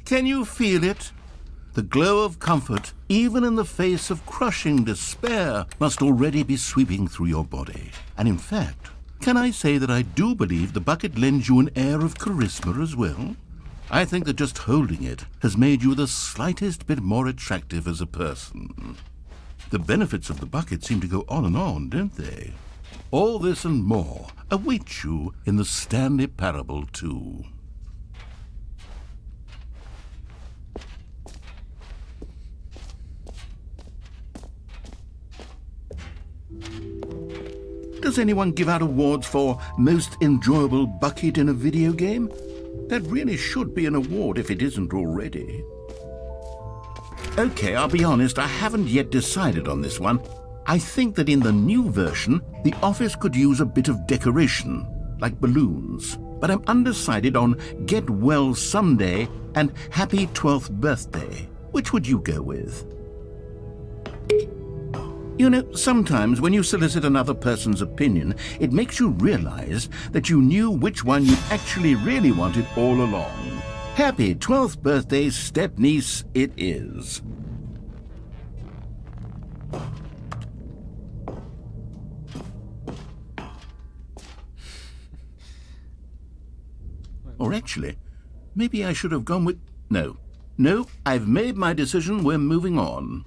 Can you feel it? The glow of comfort, even in the face of crushing despair, must already be sweeping through your body. And in fact, can I say that I do believe the bucket lends you an air of charisma as well? I think that just holding it has made you the slightest bit more attractive as a person. The benefits of the bucket seem to go on, don't they? All this and more await you in the Stanley Parable 2. Does anyone give out awards for most enjoyable bucket in a video game? That really should be an award if it isn't already. Okay, I'll be honest, I haven't yet decided on this one. I think that in the new version, the office could use a bit of decoration, like balloons. But I'm undecided on Get Well Someday and Happy 12th Birthday. Which would you go with? You know, sometimes when you solicit another person's opinion, it makes you realize that you knew which one you actually really wanted all along. Happy 12th birthday, step-niece, it is. Or actually, maybe I should have gone with... No, I've made my decision, we're moving on.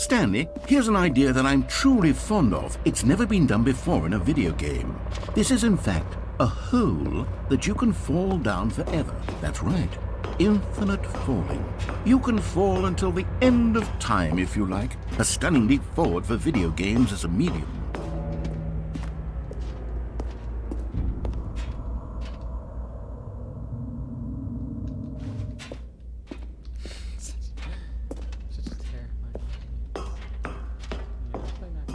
Stanley, here's an idea that I'm truly fond of. It's never been done before in a video game. This is, in fact, a hole that you can fall down forever. That's right. Infinite falling. You can fall until the end of time, if you like. A stunning leap forward for video games as a medium. Such a terrifying. Yeah, I'll play back.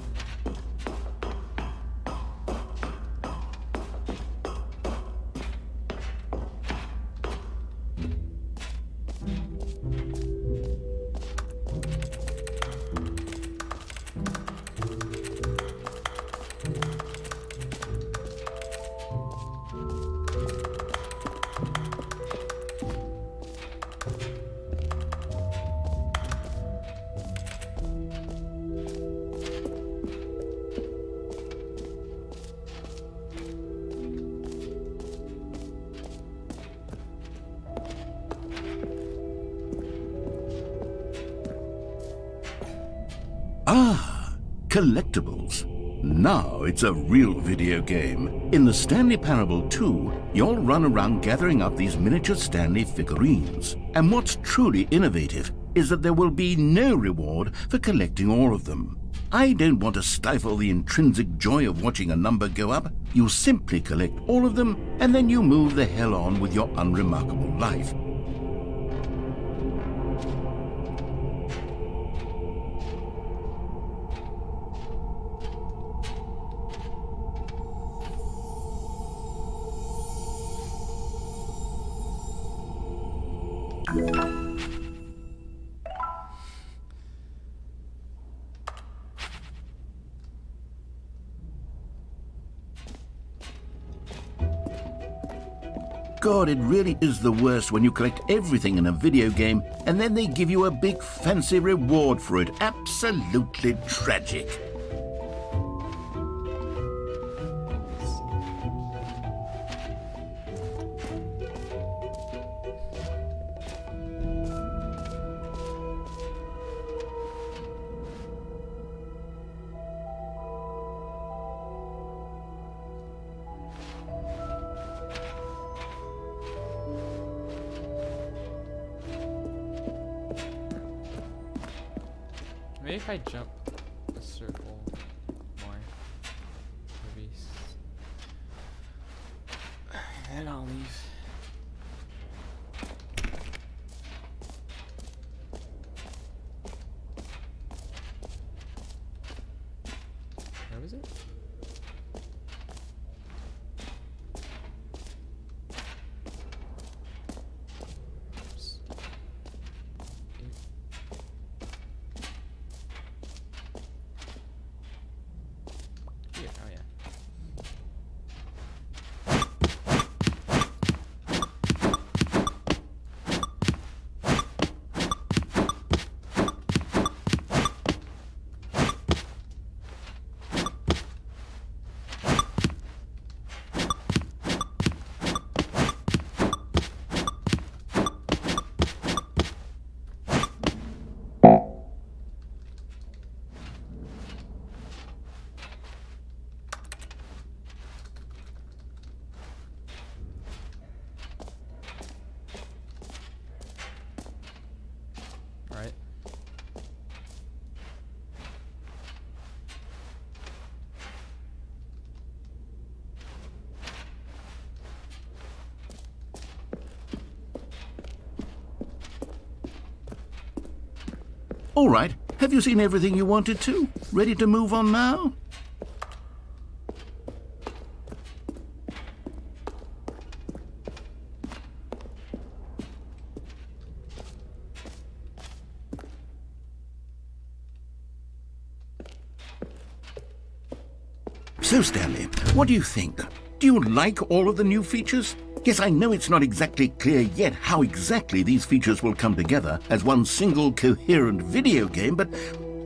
Ah, collectibles. Now it's a real video game. In the Stanley Parable 2, you'll run around gathering up these miniature Stanley figurines. And what's truly innovative is that there will be no reward for collecting all of them. I don't want to stifle the intrinsic joy of watching a number go up. You simply collect all of them, and then you move the hell on with your unremarkable life. God, it really is the worst when you collect everything in a video game and then they give you a big fancy reward for it. Absolutely tragic. Maybe if I jump a circle more, maybe, and I'll leave. Where was it? Oops. Here, oh yeah. Right. All right, have you seen everything you wanted to? Ready to move on now? So, Stanley, what do you think? Do you like all of the new features? Yes, I know it's not exactly clear yet how exactly these features will come together as one single coherent video game, but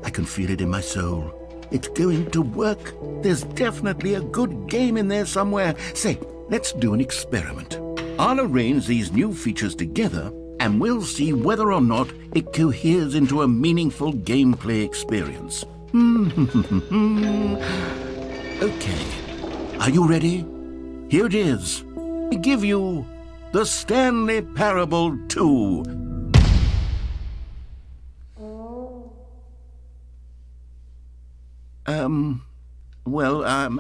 I can feel it in my soul. It's going to work. There's definitely a good game in there somewhere. Say, let's do an experiment. I'll arrange these new features together and we'll see whether or not it coheres into a meaningful gameplay experience. Okay, are you ready? Here it is. I give you the Stanley Parable 2.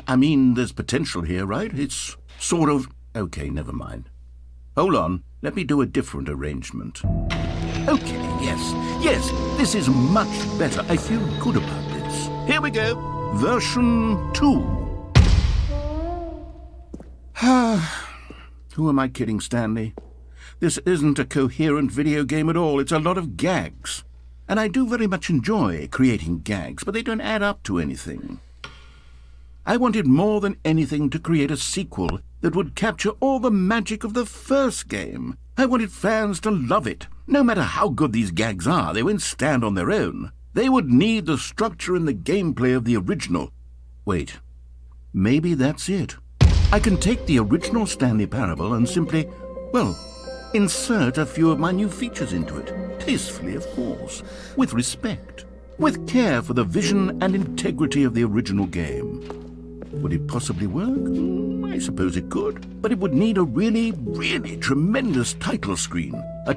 I mean, there's potential here, right? It's sort of... Okay, never mind. Hold on, let me do a different arrangement. Okay, yes, this is much better. I feel good about this. Here we go. Version 2. Who am I kidding, Stanley? This isn't a coherent video game at all. It's a lot of gags. And I do very much enjoy creating gags, but they don't add up to anything. I wanted more than anything to create a sequel that would capture all the magic of the first game. I wanted fans to love it. No matter how good these gags are, they won't stand on their own. They would need the structure and the gameplay of the original. Wait, maybe that's it. I can take the original Stanley Parable and simply, well, insert a few of my new features into it. Tastefully, of course. With respect. With care for the vision and integrity of the original game. Would it possibly work? I suppose it could. But it would need a really, really tremendous title screen. A